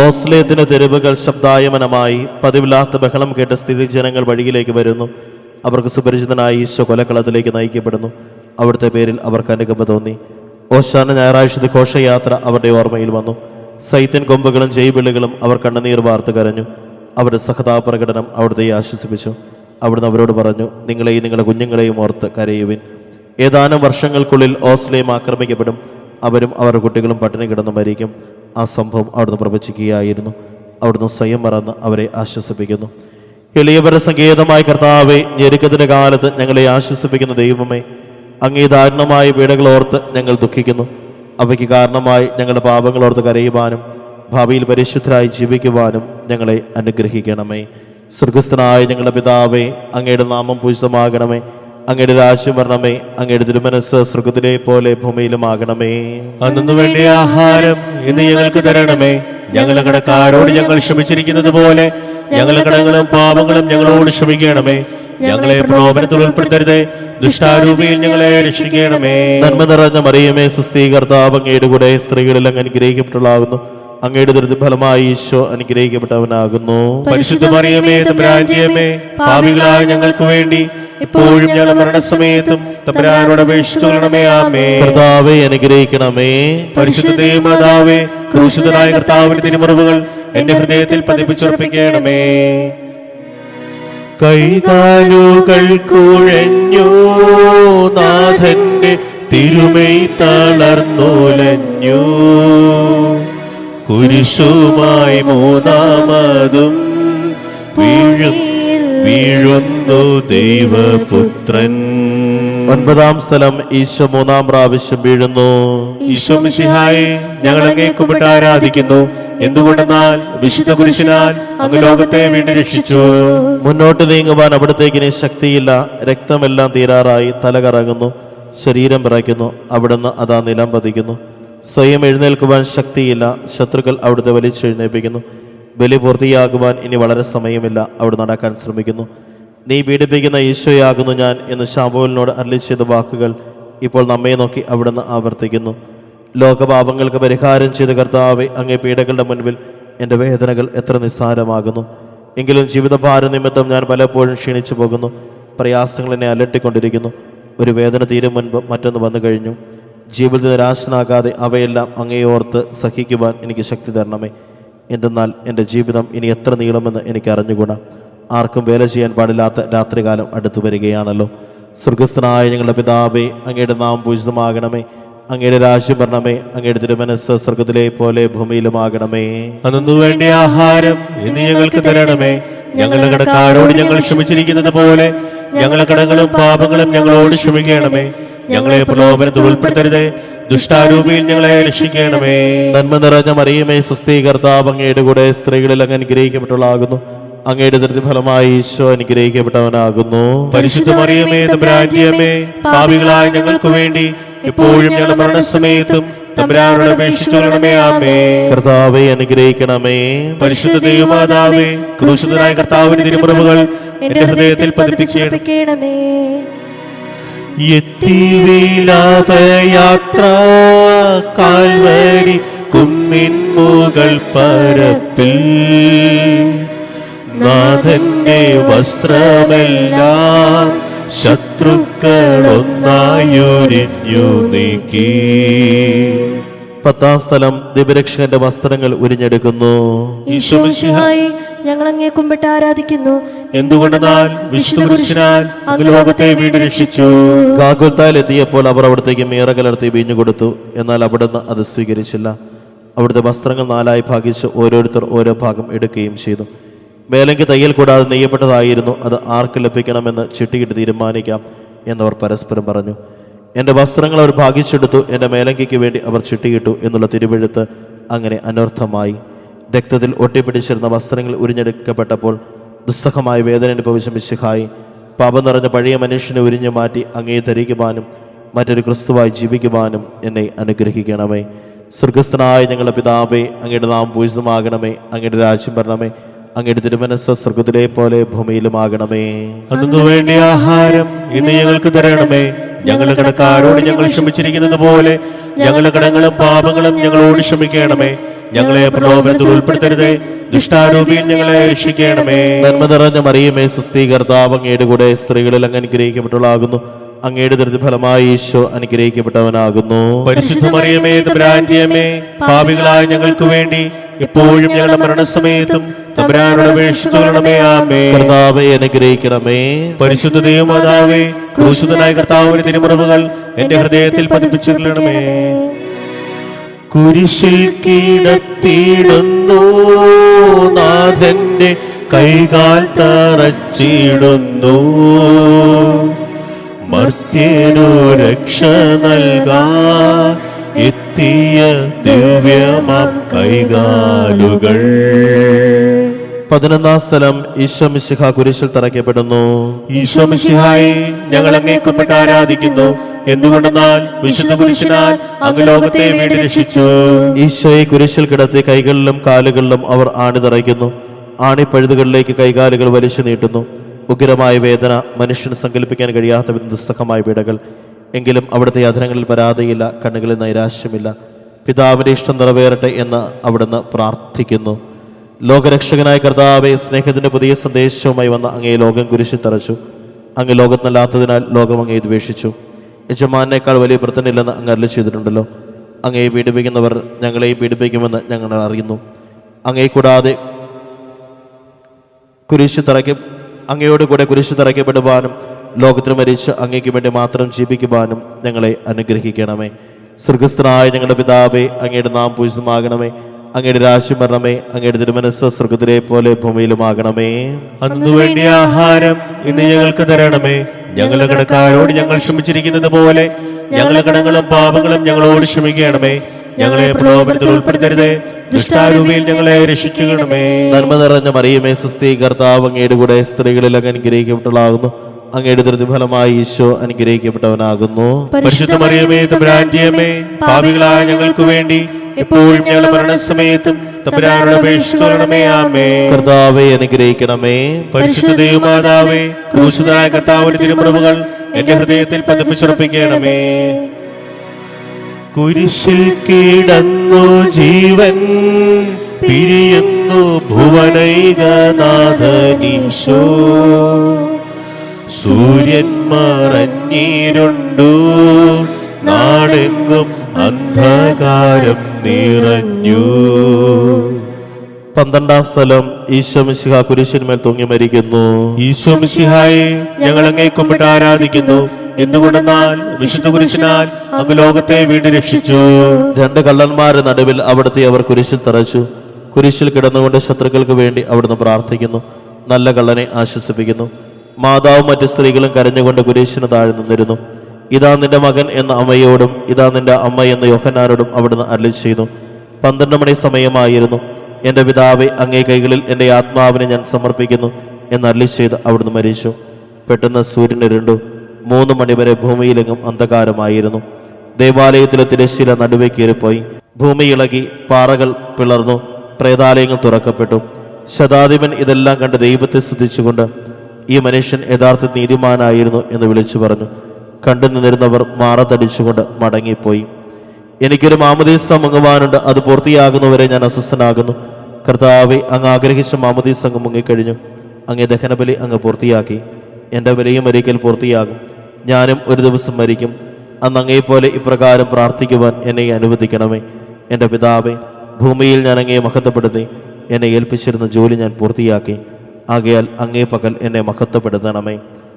ഓസ്ലേത്തിന്റെ തെരുവുകൾ ശബ്ദായമനമായി. പതിവില്ലാത്ത ബഹളം കേട്ട് സ്ത്രീജനങ്ങൾ വഴിയിലേക്ക് വരുന്നു. അവർക്ക് സുപരിചിതനായ ഈശോ കൊലക്കളത്തിലേക്ക് നയിക്കപ്പെടുന്നു. അവിടുത്തെ പേരിൽ അവർക്ക് അനുകമ്പ തോന്നി. ഓശാന ഞായറാഴ്ചത്തെ ഘോഷയാത്ര അവരുടെ ഓർമ്മയിൽ വന്നു. സൈത്യൻ കൊമ്പുകളും ജയ്വിളികളും അവർ കണ്ണുനീർ വാർത്ത് കരഞ്ഞു. അവരുടെ സഹതാപ്രകടനം അവിടുത്തെ ആശ്വസിപ്പിച്ചു. അവിടുന്ന് അവരോട് പറഞ്ഞു, നിങ്ങളെയും നിങ്ങളുടെ കുഞ്ഞുങ്ങളെയും ഓർത്ത് കരയുവിൻ. ഏതാനും വർഷങ്ങൾക്കുള്ളിൽ ഓസ്ലേം ആക്രമിക്കപ്പെടും. അവരും അവരുടെ കുട്ടികളും പട്ടിണി കിടന്ന് മരിക്കും. ആ സംഭവം അവിടുന്ന് പ്രവചിക്കുകയായിരുന്നു. അവിടുന്ന് സ്വയം മറന്ന് അവരെ ആശ്വസിപ്പിക്കുന്നു. എളിയവരുടെ സങ്കേതമായ കർത്താവെ, ഞെരുക്കത്തിന്റെ കാലത്ത് ഞങ്ങളെ ആശ്വസിപ്പിക്കുന്ന ദൈവമേ, അങ്ങേ ദാരുണമായ പീഡകളോർത്ത് ഞങ്ങൾ ദുഃഖിക്കുന്നു. അവയ്ക്ക് കാരണമായി ഞങ്ങളുടെ പാപങ്ങളോർത്ത് കരയുവാനും ഭാവിയിൽ പരിശുദ്ധരായി ജീവിക്കുവാനും ഞങ്ങളെ അനുഗ്രഹിക്കണമേ. സ്വർഗസ്ഥനായ ഞങ്ങളുടെ പിതാവേ, അങ്ങയുടെ നാമം പൂജിതമാകണമേ. അങ്ങയുടെ രാജ്യം വരണമേ. അങ്ങയുടെ തിരുമനസ്സ് സ്വർഗത്തിലെ പോലെ ഭൂമിയിലുമാകണമേ. അന്നു വേണ്ട ആഹാരം ഇന്ന് ഞങ്ങൾക്ക് തരണമേ. ഞങ്ങളുടെ കടക്കാരോട് ഞങ്ങൾ ക്ഷമിച്ചിരിക്കുന്നത് പോലെ ഞങ്ങളുടെ കടങ്ങളും പാപങ്ങളും ഞങ്ങളോട് ക്ഷമിക്കണമേ. ഞങ്ങളെ പ്രലോഭനത്തിൽ ഉൾപ്പെടുത്തരുതേ, ദുഷ്ടാരൂപിയിൽ ഞങ്ങളെ രക്ഷിക്കണമേ. നന്മ നിറഞ്ഞ മറിയമേ, സുസ്ഥീ, കർത്താവ് അങ്ങയുടെ കൂടെ സ്ത്രീകളിൽ അങ്ങ് അനുഗ്രഹിക്കപ്പെട്ടവളാകുന്നു. അങ്ങയുടെ ദുരിതഫലമായി ഈശോ അനുഗ്രഹിക്കപ്പെട്ടവനാകുന്നു. പരിശുദ്ധ മറിയമേ, തമ്പുരാന്റെ അമ്മേ, പാപികളായ ഞങ്ങൾക്ക് വേണ്ടി ഇപ്പോഴും ഞങ്ങളുടെ മരണസമയത്തും തമ്പുരാനോട് അപേക്ഷിച്ചുകൊള്ളണമേ. ആമേൻ. കർത്താവെ അനുഗ്രഹിക്കണമേ. പരിശുദ്ധ ദൈവമാതാവേ, ക്രൂശിതനായ കർത്താവിന്റെ തിരുമുറിവുകൾ എന്റെ ഹൃദയത്തിൽ പതിപ്പിച്ചുറപ്പിക്കണമേ. കൈകാലുകൾ കുഴഞ്ഞു, നാഥന്റെ തിരുമൈ തളർന്നുലഞ്ഞു. കുരിശുമായി മൂന്നാമതും വീഴുന്നു ദൈവപുത്രൻ. ഒൻപതാം സ്ഥലം, ഈശോ മൂന്നാം പ്രാവശ്യം വീഴുന്നു. ഈശോ മിശിഹായെ, ഞങ്ങൾ അങ്ങേ കുമ്പിട്ട് ആരാധിക്കുന്നു. എന്തുകൊണ്ടെന്നാൽ വിശുദ്ധ കുരിശിനാൽ അങ്ങ് ലോകത്തെ വീണ്ടും രക്ഷിച്ചു. മുന്നോട്ട് നീങ്ങുവാൻ അവിടത്തേക്ക് ഇനി ശക്തിയില്ല. രക്തമെല്ലാം തീരാറായി. തല കറങ്ങുന്നു, ശരീരം വിറയ്ക്കുന്നു. അവിടുന്ന് അതാ നിലം പതിക്കുന്നു. സ്വയം എഴുന്നേൽക്കുവാൻ ശക്തിയില്ല. ശത്രുക്കൾ അവിടുത്തെ വലിച്ചെഴുന്നേൽപ്പിക്കുന്നു. ബലി പൂർത്തിയാകുവാൻ ഇനി വളരെ സമയമില്ല. അവിടെ നടക്കാൻ ശ്രമിക്കുന്നു. നീ പീഡിപ്പിക്കുന്ന ഈശോയാകുന്നു ഞാൻ എന്ന് ശമൂവേലിനോട് അരുളി ചെയ്ത വാക്കുകൾ ഇപ്പോൾ നമ്മെ നോക്കി അവിടുന്ന് ആവർത്തിക്കുന്നു. ലോകപാപങ്ങൾക്ക് പരിഹാരം ചെയ്ത കർത്താവെ, അങ്ങേ പീഡകളുടെ മുൻപിൽ എൻ്റെ വേദനകൾ എത്ര നിസ്സാരമാകുന്നു. എങ്കിലും ജീവിതഭാര നിമിത്തം ഞാൻ പലപ്പോഴും ക്ഷീണിച്ചു പോകുന്നു. പ്രയാസങ്ങൾ എന്നെ അലട്ടിക്കൊണ്ടിരിക്കുന്നു. ഒരു വേദന തീരും മുൻപ് മറ്റൊന്ന് വന്നു കഴിഞ്ഞു. ജീവിതത്തിൽ നിരാശനാകാതെ അവയെല്ലാം അങ്ങയോർത്ത് സഹിക്കുവാൻ എനിക്ക് ശക്തി തരണമേ. എന്തെന്നാൽ എൻ്റെ ജീവിതം ഇനി എത്ര നീളുമെന്ന് എനിക്ക് അറിഞ്ഞുകൂടാ. ആർക്കും വേല ചെയ്യാൻ പാടില്ലാത്ത രാത്രികാലം അടുത്തു വരികയാണല്ലോ. സ്വർഗസ്ഥനായ ഞങ്ങളുടെ പിതാവേ, അങ്ങയുടെ നാമം പൂജിതമാകണമേ. അങ്ങയുടെ രാജ്യം വരണമേ. അങ്ങയുടെ തിരുമനസ് സ്വർഗത്തിലെ പോലെ ഭൂമിയിലുമാകണമേ. അന്നു വേണ്ട ആഹാരം ഇന്ന് ഞങ്ങൾക്ക് തരണമേ. ഞങ്ങളുടെ കടക്കാരോട് ഞങ്ങൾ ക്ഷമിച്ചിരിക്കുന്നത് പോലെ ഞങ്ങളുടെ കടങ്ങളും പാപങ്ങളും ഞങ്ങളോട് ക്ഷമിക്കണമേ. ഞങ്ങളെ പ്രലോഭനത്തിൽ ഉൾപ്പെടുത്തരുതേ, ദുഷ്ടാരൂപിയിൽ ഞങ്ങളെ രക്ഷിക്കണമേ. നന്മ നിറഞ്ഞ മറിയമേ, സ്വസ്തി, കർത്താവ് അങ്ങയുടെ കൂടെ സ്ത്രീകളിൽ അങ്ങ് അനുഗ്രഹിക്കപ്പെട്ടവളാകുന്നു. അങ്ങയുടെ ഫലമായി ഈശോ അനുഗ്രഹിക്കപ്പെട്ടവനാകുന്നു. പരിശുദ്ധ മറിയമേ, തമ്പുരാന്റെ അമ്മേ, പാപികളായ ഞങ്ങൾക്ക് വേണ്ടി ഇപ്പോഴും ഞങ്ങളുടെ മരണസമയത്തും തമ്പുരാനോട് അപേക്ഷിച്ചുകൊള്ളണമേ. ആമേൻ. കർത്താവെ അനുഗ്രഹിക്കണമേ. പരിശുദ്ധ ദൈവമാതാവേ, ക്രൂശിതനായ കർത്താവിന്റെ തിരുമുറിവുകൾ എന്റെ ഹൃദയത്തിൽ പതിപ്പിക്കണമേ. യാത്ര കാൽവരി കുന്നിൻ മുകൾ പരപ്പിൽ നാഥന്റെ വസ്ത്രമെല്ലാം ശത്രുക്കളൊന്നായുരിഞ്ഞു നീക്കി. 10-ാം സ്ഥലം ദിവ്യരക്ഷകന്റെ വസ്ത്രങ്ങൾ ഉരിഞ്ഞെടുക്കുന്നു. ഈശോ മിശിഹായെ, ഞങ്ങൾ അങ്ങേ കുമ്പിട്ട് ആരാധിക്കുന്നു. എന്തുകൊണ്ടെന്നാൽ വിശുദ്ധ കുരിശിനാൽ അങ്ങ് ലോകത്തെ വീണ്ടും രക്ഷിച്ചു. ഗാഗുൽത്തായിൽ എത്തിയപ്പോൾ അവർ അവിടത്തേക്ക് മീറ കലർത്തി വീഞ്ഞു കൊടുത്തു. എന്നാൽ അവിടുന്ന് അത് സ്വീകരിച്ചില്ല. അവിടുത്തെ വസ്ത്രങ്ങൾ 4 ഭാഗിച്ച് ഓരോരുത്തർ ഓരോ ഭാഗം എടുക്കുകയും ചെയ്തു. മേലങ്കി തയ്യൽ കൂടാതെ നെയ്യപ്പെട്ടതായിരുന്നു. അത് ആർക്ക് ലഭിക്കണമെന്ന് ചിട്ടിയിട്ട് തീരുമാനിക്കാം എന്നവർ പരസ്പരം പറഞ്ഞു. എൻ്റെ വസ്ത്രങ്ങൾ അവർ ഭാഗിച്ചെടുത്തു, എൻ്റെ മേലങ്കിക്ക് വേണ്ടി അവർ ചിട്ടിയിട്ടു എന്നുള്ള തിരുവെഴുത്ത് അങ്ങനെ അനർത്ഥമായി. രക്തത്തിൽ ഒട്ടിപ്പിടിച്ചിരുന്ന വസ്ത്രങ്ങൾ ഉരിഞ്ഞെടുക്കപ്പെട്ടപ്പോൾ ദുസ്സഹമായ വേദന അനുഭവിച്ച മിശിഹായി, പാപം നിറഞ്ഞ പഴയ മനുഷ്യനെ ഉരിഞ്ഞു മാറ്റി അങ്ങയെ ധരിക്കുവാനും മറ്റൊരു ക്രിസ്തുവായി ജീവിക്കുവാനും എന്നെ അനുഗ്രഹിക്കണമേ. സ്വർഗസ്ഥനായ ഞങ്ങളുടെ പിതാവേ, അങ്ങയുടെ നാമം പൂജിതമാകണമേ. അങ്ങയുടെ രാജ്യം വരണമേ. അങ്ങയുടെ തിരുമനസ്സ് സ്വർഗത്തിലെ പോലെ ഭൂമിയിലുമാകണമേ. അന്നു വേണ്ട ആഹാരം ഇന്ന് ഞങ്ങൾക്ക് തരണമേ. ഞങ്ങളുടെ കടക്കാരോട് ഞങ്ങൾ ക്ഷമിച്ചിരിക്കുന്നത് പോലെ ഞങ്ങളുടെ കടങ്ങളും പാപങ്ങളും ഞങ്ങളോട് ക്ഷമിക്കണമേ. ഞങ്ങളെ പ്രലോഭനത്തിൽ ഉൾപ്പെടുത്തരുതേ, ദുഷ്ടാരൂപിയിൽ ഞങ്ങളെ രക്ഷിക്കണമേ. നന്മ നിറഞ്ഞ മറിയമേ, സ്വസ്തി, കർത്താവ് അങ്ങയുടെ കൂടെ സ്ത്രീകളിൽ അങ്ങ് അനുഗ്രഹിക്കപ്പെട്ടവളാകുന്നു. അങ്ങയുടെ ഫലമായി ഈശോ അനുഗ്രഹിക്കപ്പെട്ടവനാകുന്നു. പരിശുദ്ധ മറിയമേ, തമ്പുരാന്റെ അമ്മേ, പാപികളായ ഞങ്ങൾക്ക് വേണ്ടി ഇപ്പോഴും ഞങ്ങളുടെ മരണസമയത്തും തമ്പുരാനോട് അപേക്ഷിച്ചുകൊള്ളണമേ. ആമേൻ. കർത്താവെ അനുഗ്രഹിക്കണമേ. പരിശുദ്ധ ദൈവമാതാവേ, ക്രൂശിതനായ കർത്താവിന്റെ തിരുമുറിവുകൾ എന്റെ ഹൃദയത്തിൽ പതിപ്പിച്ചിടണമേ. കുരിശിൽ കിടത്തിയിടുന്നു നാഥന്റെ കൈകാൽ തറച്ചിടുന്നു. മർത്യനു രക്ഷ നൽകാൻ എത്തിയ ദിവ്യമാം കൈകാലുകൾ. 11-ാം സ്ഥലം ഈശോ മിശിഹാ കുരിശിൽ തറയ്ക്കപ്പെടുന്നു. ഈശോ മിശിഹായെ, ഞങ്ങൾ അങ്ങേ കുമ്പിട്ട് ആരാധിക്കുന്നു. എന്തുകൊണ്ടെന്നാൽ വിശുദ്ധ കുരിശിനാൽ അങ്ങ് ലോകത്തെ വീണ്ടും രക്ഷിച്ചു. ഈശോയെ കുരിശിൽ കിടത്തി കൈകളിലും കാലുകളിലും അവർ ആണി തറയ്ക്കുന്നു. ആണിപ്പഴുതുകളിലേക്ക് കൈകാലുകൾ വലിച്ചു നീട്ടുന്നു. ഉഗ്രമായ വേദന, മനുഷ്യന് സങ്കല്പിക്കാൻ കഴിയാത്ത വിധം ദുസ്സഹമായ പീഡകൾ. എങ്കിലും അവിടുത്തെ അധരങ്ങളിൽ പരാതിയില്ല, കണ്ണുകളിൽ നൈരാശ്യമില്ല. പിതാവിന്റെ ഇഷ്ടം നിറവേറട്ടെ എന്ന് അവിടുന്ന് പ്രാർത്ഥിക്കുന്നു. ലോകരക്ഷകനായ കർത്താവെ, സ്നേഹത്തിന്റെ പുതിയ സന്ദേശവുമായി വന്ന അങ്ങയെ ലോകം കുരിശിൽ തറച്ചു. അങ്ങ് ലോകത്തിനല്ലാത്തതിനാൽ ലോകം അങ്ങയെ ദ്വേഷിച്ചു. യജമാനേക്കാൾ വലിയ വൃത്തനില്ലെന്ന് അങ്ങ് അരുളി ചെയ്തിട്ടുണ്ടല്ലോ. അങ്ങയെ പീഡിപ്പിക്കുന്നവർ ഞങ്ങളെയും പീഡിപ്പിക്കുമെന്ന് ഞങ്ങൾ അറിയുന്നു. അങ്ങയെ കൂടാതെ അങ്ങയോട് കൂടെ കുരിശ് തറയ്ക്കപ്പെടുവാനും ലോകത്തിന് മരിച്ച് അങ്ങയ്ക്ക് വേണ്ടി മാത്രം ജീവിക്കുവാനും ഞങ്ങളെ അനുഗ്രഹിക്കണമേ. സ്വർഗസ്ഥനായ ഞങ്ങളുടെ പിതാവേ, അങ്ങയുടെ നാമം പൂജിതമാകണമേ. അങ്ങയുടെ രാജ്യം വരണമേ. അങ്ങയുടെ തിരുമനസ്സ് സ്വർഗത്തിലെ പോലെ ഭൂമിയിലുമാകണമേ. അന്നു വേണ്ട ആഹാരം ഇന്ന് ഞങ്ങൾക്ക് തരണമേ. ഞങ്ങളുടെ കടക്കാരോട് ഞങ്ങൾ ക്ഷമിച്ചിരിക്കുന്നത് പോലെ ഞങ്ങളുടെ കടങ്ങളും പാപങ്ങളും ഞങ്ങളോട് ക്ഷമിക്കണമേ. ഞങ്ങളെ പ്രലോഭനത്തിൽ ഉൾപ്പെടുത്തരുതേ, ദുഷ്ടാരൂപിയിൽ ഞങ്ങളെ രക്ഷിക്കണമേ. നന്മ നിറഞ്ഞ മറിയമേ, സ്വസ്തി, കർത്താവ് അങ്ങയുടെ കൂടെ സ്ത്രീകളിൽ അങ്ങ് അനുഗ്രഹിക്കപ്പെട്ടവളാകുന്നു. അങ്ങയുടെ ഫലമായി ഈശോ അനുഗ്രഹിക്കപ്പെട്ടവനാകുന്നു. പരിശുദ്ധ മറിയമേ, തമ്പുരാന്റെ അമ്മേ, പാപികളായ ഞങ്ങൾക്ക് വേണ്ടി എപ്പോഴും ഞങ്ങളുടെ മരണസമയത്തും തമ്പുരാനോട് അപേക്ഷിച്ചുകൊള്ളണമേ. ആമേൻ. കർത്താവെ അനുഗ്രഹിക്കണമേ. പരിശുദ്ധ ദൈവമാതാവേ, ക്രൂശിതനായ കർത്താവിന്റെ തിരുമുറിവുകൾ എന്റെ ഹൃദയത്തിൽ പതിപ്പിച്ചുറപ്പിക്കണമേ. കുരിശിൽ കിടന്നു ജീവൻ പിരിയുന്നു ഭുവനൈകനാഥനീശോ. സൂര്യൻ മറഞ്ഞിരുണ്ടു, നാടെങ്ങും അന്ധകാരം നിറഞ്ഞു. 12-ാം സ്ഥലം ഈശോ മിശിഹാ കുരിശിന്മേൽ തൂങ്ങി മരിക്കുന്നു. ഈശോ മിശിഹായെ, ഞങ്ങൾ അങ്ങേ കുമ്പിട്ട് ആരാധിക്കുന്നു. എന്തുകൊണ്ടെന്നാൽ വിശുദ്ധ കുരിശിനാൽ അങ്ങ് ലോകത്തെ വീണ്ടും രക്ഷിച്ചു. രണ്ട് കള്ളന്മാരുടെ നടുവിൽ അവിടുത്തെ അവർ കുരിശിൽ തറച്ചു. കുരിശിൽ കിടന്നുകൊണ്ട് ശത്രുക്കൾക്ക് വേണ്ടി അവിടുന്ന് പ്രാർത്ഥിക്കുന്നു. നല്ല കള്ളനെ ആശ്വസിപ്പിക്കുന്നു. മാതാവും മറ്റു സ്ത്രീകളും കരഞ്ഞുകൊണ്ട് കുരിശിന് താഴെ നിന്നിരുന്നു. ഇതാ നിന്റെ മകൻ എന്ന അമ്മയോടും ഇതാ നിന്റെ അമ്മ എന്ന യോഹന്നാനോടും അവിടുന്ന് അരുളി ചെയ്തു. 12 മണി സമയമായിരുന്നു. എൻ്റെ പിതാവേ, അങ്ങേ കൈകളിൽ എൻ്റെ ആത്മാവിനെ ഞാൻ സമർപ്പിക്കുന്നു എന്ന് അരുളി ചെയ്ത് അവിടുന്ന് മരിച്ചു. പെട്ടെന്ന് സൂര്യൻ ഇരുണ്ടു. 3 മണിവരെ ഭൂമിയിലെങ്ങും അന്ധകാരമായിരുന്നു. ദേവാലയത്തിലെ തിരശ്ശീല നടുവേ കയറിപ്പോയി. ഭൂമി ഇളകി, പാറകൾ പിളർന്നു, പ്രേതാലയങ്ങൾ തുറക്കപ്പെട്ടു. ശതാധിപൻ ഇതെല്ലാം കണ്ട് ദൈവത്തെ സ്തുതിച്ചുകൊണ്ട് ഈ മനുഷ്യൻ യഥാർത്ഥ നീതിമാനായിരുന്നു എന്ന് വിളിച്ചു പറഞ്ഞു. കണ്ടു നിന്നിരുന്നവർ മാറത്തടിച്ചുകൊണ്ട് മടങ്ങിപ്പോയി. എനിക്കൊരു മാമോദീസ മുങ്ങുവാനുണ്ട്, അത് പൂർത്തിയാകുന്നവരെ ഞാൻ അസ്വസ്ഥനാകുന്നു. കർത്താവെ, അങ്ങ് ആഗ്രഹിച്ച മാമോദീസ അങ്ങ് മുങ്ങിക്കഴിഞ്ഞു. അങ്ങേ ദഹനബലി അങ്ങ് പൂർത്തിയാക്കി. എൻ്റെ ബലിയും ഒരിക്കൽ പൂർത്തിയാകും. ഞാനും ഒരു ദിവസം മരിക്കും. അന്ന് അങ്ങേപ്പോലെ ഇപ്രകാരം പ്രാർത്ഥിക്കുവാൻ എന്നെ അനുവദിക്കണമേ. എൻ്റെ പിതാവേ, ഭൂമിയിൽ ഞാൻ അങ്ങയെ മഹത്വപ്പെടുത്തി. എന്നെ ഏൽപ്പിച്ചിരുന്ന ജോലി ഞാൻ പൂർത്തിയാക്കി. ആകയാൽ അങ്ങേ പകൽ എന്നെ മഹത്വപ്പെടുത്തണമേ.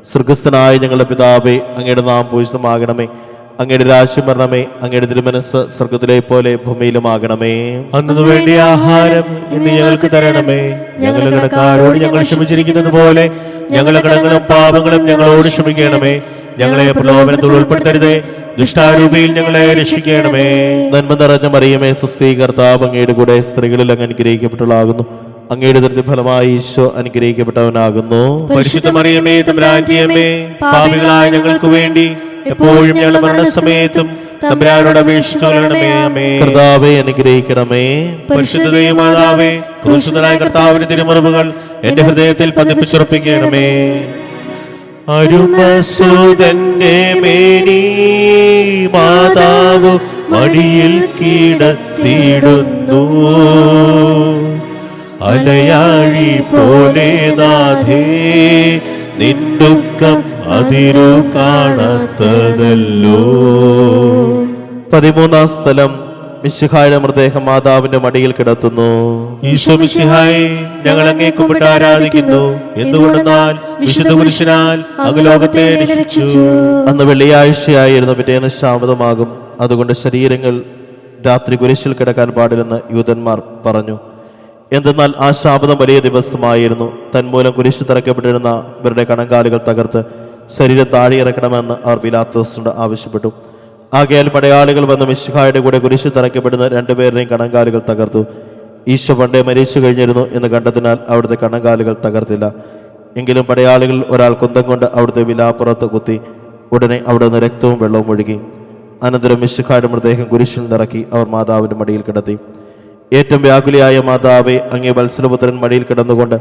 സ്വർഗസ്ഥനായ ഞങ്ങളുടെ പിതാവേ, അങ്ങയുടെ നാം പൂജിതമാകണമേ. അങ്ങയുടെ രാജ്യം വരണമേ. അങ്ങയുടെ തിരുമനസ്സ് സ്വർഗത്തിലെ പോലെ ഭൂമിയിലുമാകണമേ. അന്നു വേണ്ടിയ ആഹാരം ഇന്ന് ഞങ്ങൾക്ക് തരണമേ. ഞങ്ങളുടെ കടക്കാരോട് ഞങ്ങൾ ക്ഷമിച്ചിരിക്കുന്നത് പോലെ ഞങ്ങളുടെ കടങ്ങളും പാപങ്ങളും ഞങ്ങളോട് ക്ഷമിക്കണമേ. ഞങ്ങളെ പ്രലോഭനത്തിൽ ഉൾപ്പെടുത്തരുതേ, ദുഷ്ടാരൂപിയിൽ ഞങ്ങളെ രക്ഷിക്കണമേ. നന്മ നിറഞ്ഞ മറിയമേ, സ്വസ്തി, കർത്താവ് അങ്ങയുടെ കൂടെ സ്ത്രീകളിൽ അങ്ങ് അനുഗ്രഹിക്കപ്പെട്ടവളാകുന്നു. അങ്ങയുടെ ദൃഢ ഫലമായി ഈശോ അനുഗ്രഹിക്കപ്പെട്ടവനാകുന്നു. പരിശുദ്ധ മറിയമേ, തമ്പുരാന്റെ അമ്മേ, പാപികളായ ഞങ്ങൾക്ക് വേണ്ടി എപ്പോഴും ഞങ്ങളുടെ മരണസമയത്തും തമ്പുരാനോട് അപേക്ഷിച്ചുകൊള്ളണമേ. ആമേൻ. കർത്താവേ, അനുഗ്രഹിക്കണമേ. പരിശുദ്ധ ദൈവമാതാവേ, ക്രൂശിതനായ കർത്താവിന്റെ തിരുമുറിവുകൾ എന്റെ ഹൃദയത്തിൽ പതിപ്പിച്ചുറപ്പിക്കണമേ. അരുമസുതന്റെ മേനി മാതാവ് മടിയിൽ കിടത്തിയിടുന്നു. അലയാഴി പോലെ നാഥേ, നിൻ ദുഃഖം അതിരു കാണാത്തതല്ലോ. 13-ാം സ്ഥലം. മിശിഹായുടെ മൃതദേഹം മാതാവിന്റെ മടിയിൽ കിടത്തുന്നു. ഈശോ മിശിഹായെ, ഞങ്ങൾ അങ്ങേ കുമ്പിട്ട് ആരാധിക്കുന്നു. എന്തുകൊണ്ടെന്നാൽ വിശുദ്ധ കുരിശിനാൽ അങ്ങ് ലോകത്തെ രക്ഷിച്ചു. അന്ന് വെള്ളിയാഴ്ചയായിരുന്നു. പിറ്റേന്ന് ശാബതമാകും. അതുകൊണ്ട് ശരീരങ്ങൾ രാത്രി കുരിശിൽ കിടക്കാൻ പാടില്ലെന്ന് യൂതന്മാർ പറഞ്ഞു. എന്തെന്നാൽ ആ ശാബതം വലിയ ദിവസമായിരുന്നു. തന്മൂലം കുരിശ് തറയ്ക്കപ്പെട്ടിരുന്ന ഇവരുടെ കണങ്കാലുകൾ തകർത്ത് ശരീരം താഴെ ഇറക്കണമെന്ന് അവർ പിലാത്തോസിനോട് ആവശ്യപ്പെട്ടു. ആകയാൽ പടയാളികൾ വന്ന് മിശിഹായുടെ കൂടെ കുരിശിൽ തറയ്ക്കപ്പെടുന്ന 2 പേരുടെയും കണങ്കാലുകൾ തകർത്തു. ഈശോ പണ്ടേ മരിച്ചു കഴിഞ്ഞിരുന്നു എന്ന് കണ്ടതിനാൽ അവിടുത്തെ കണങ്കാലുകൾ തകർത്തില്ല. എങ്കിലും പടയാളികൾ ഒരാൾ കുന്തം കൊണ്ട് അവിടുത്തെ വിലാപ്പുറത്ത് കുത്തി. ഉടനെ അവിടെ നിന്ന് രക്തവും വെള്ളവും ഒഴുകി. അനന്തരം മിശിഹായുടെ മൃതദേഹം കുരിശിൽ നിറക്കി അവർ മാതാവിന്റെ മടിയിൽ കിടത്തി. ഏറ്റവും വ്യാകുലയായ മാതാവെ, അങ്ങേ വത്സലപുത്രൻ മടിയിൽ കിടന്നുകൊണ്ട്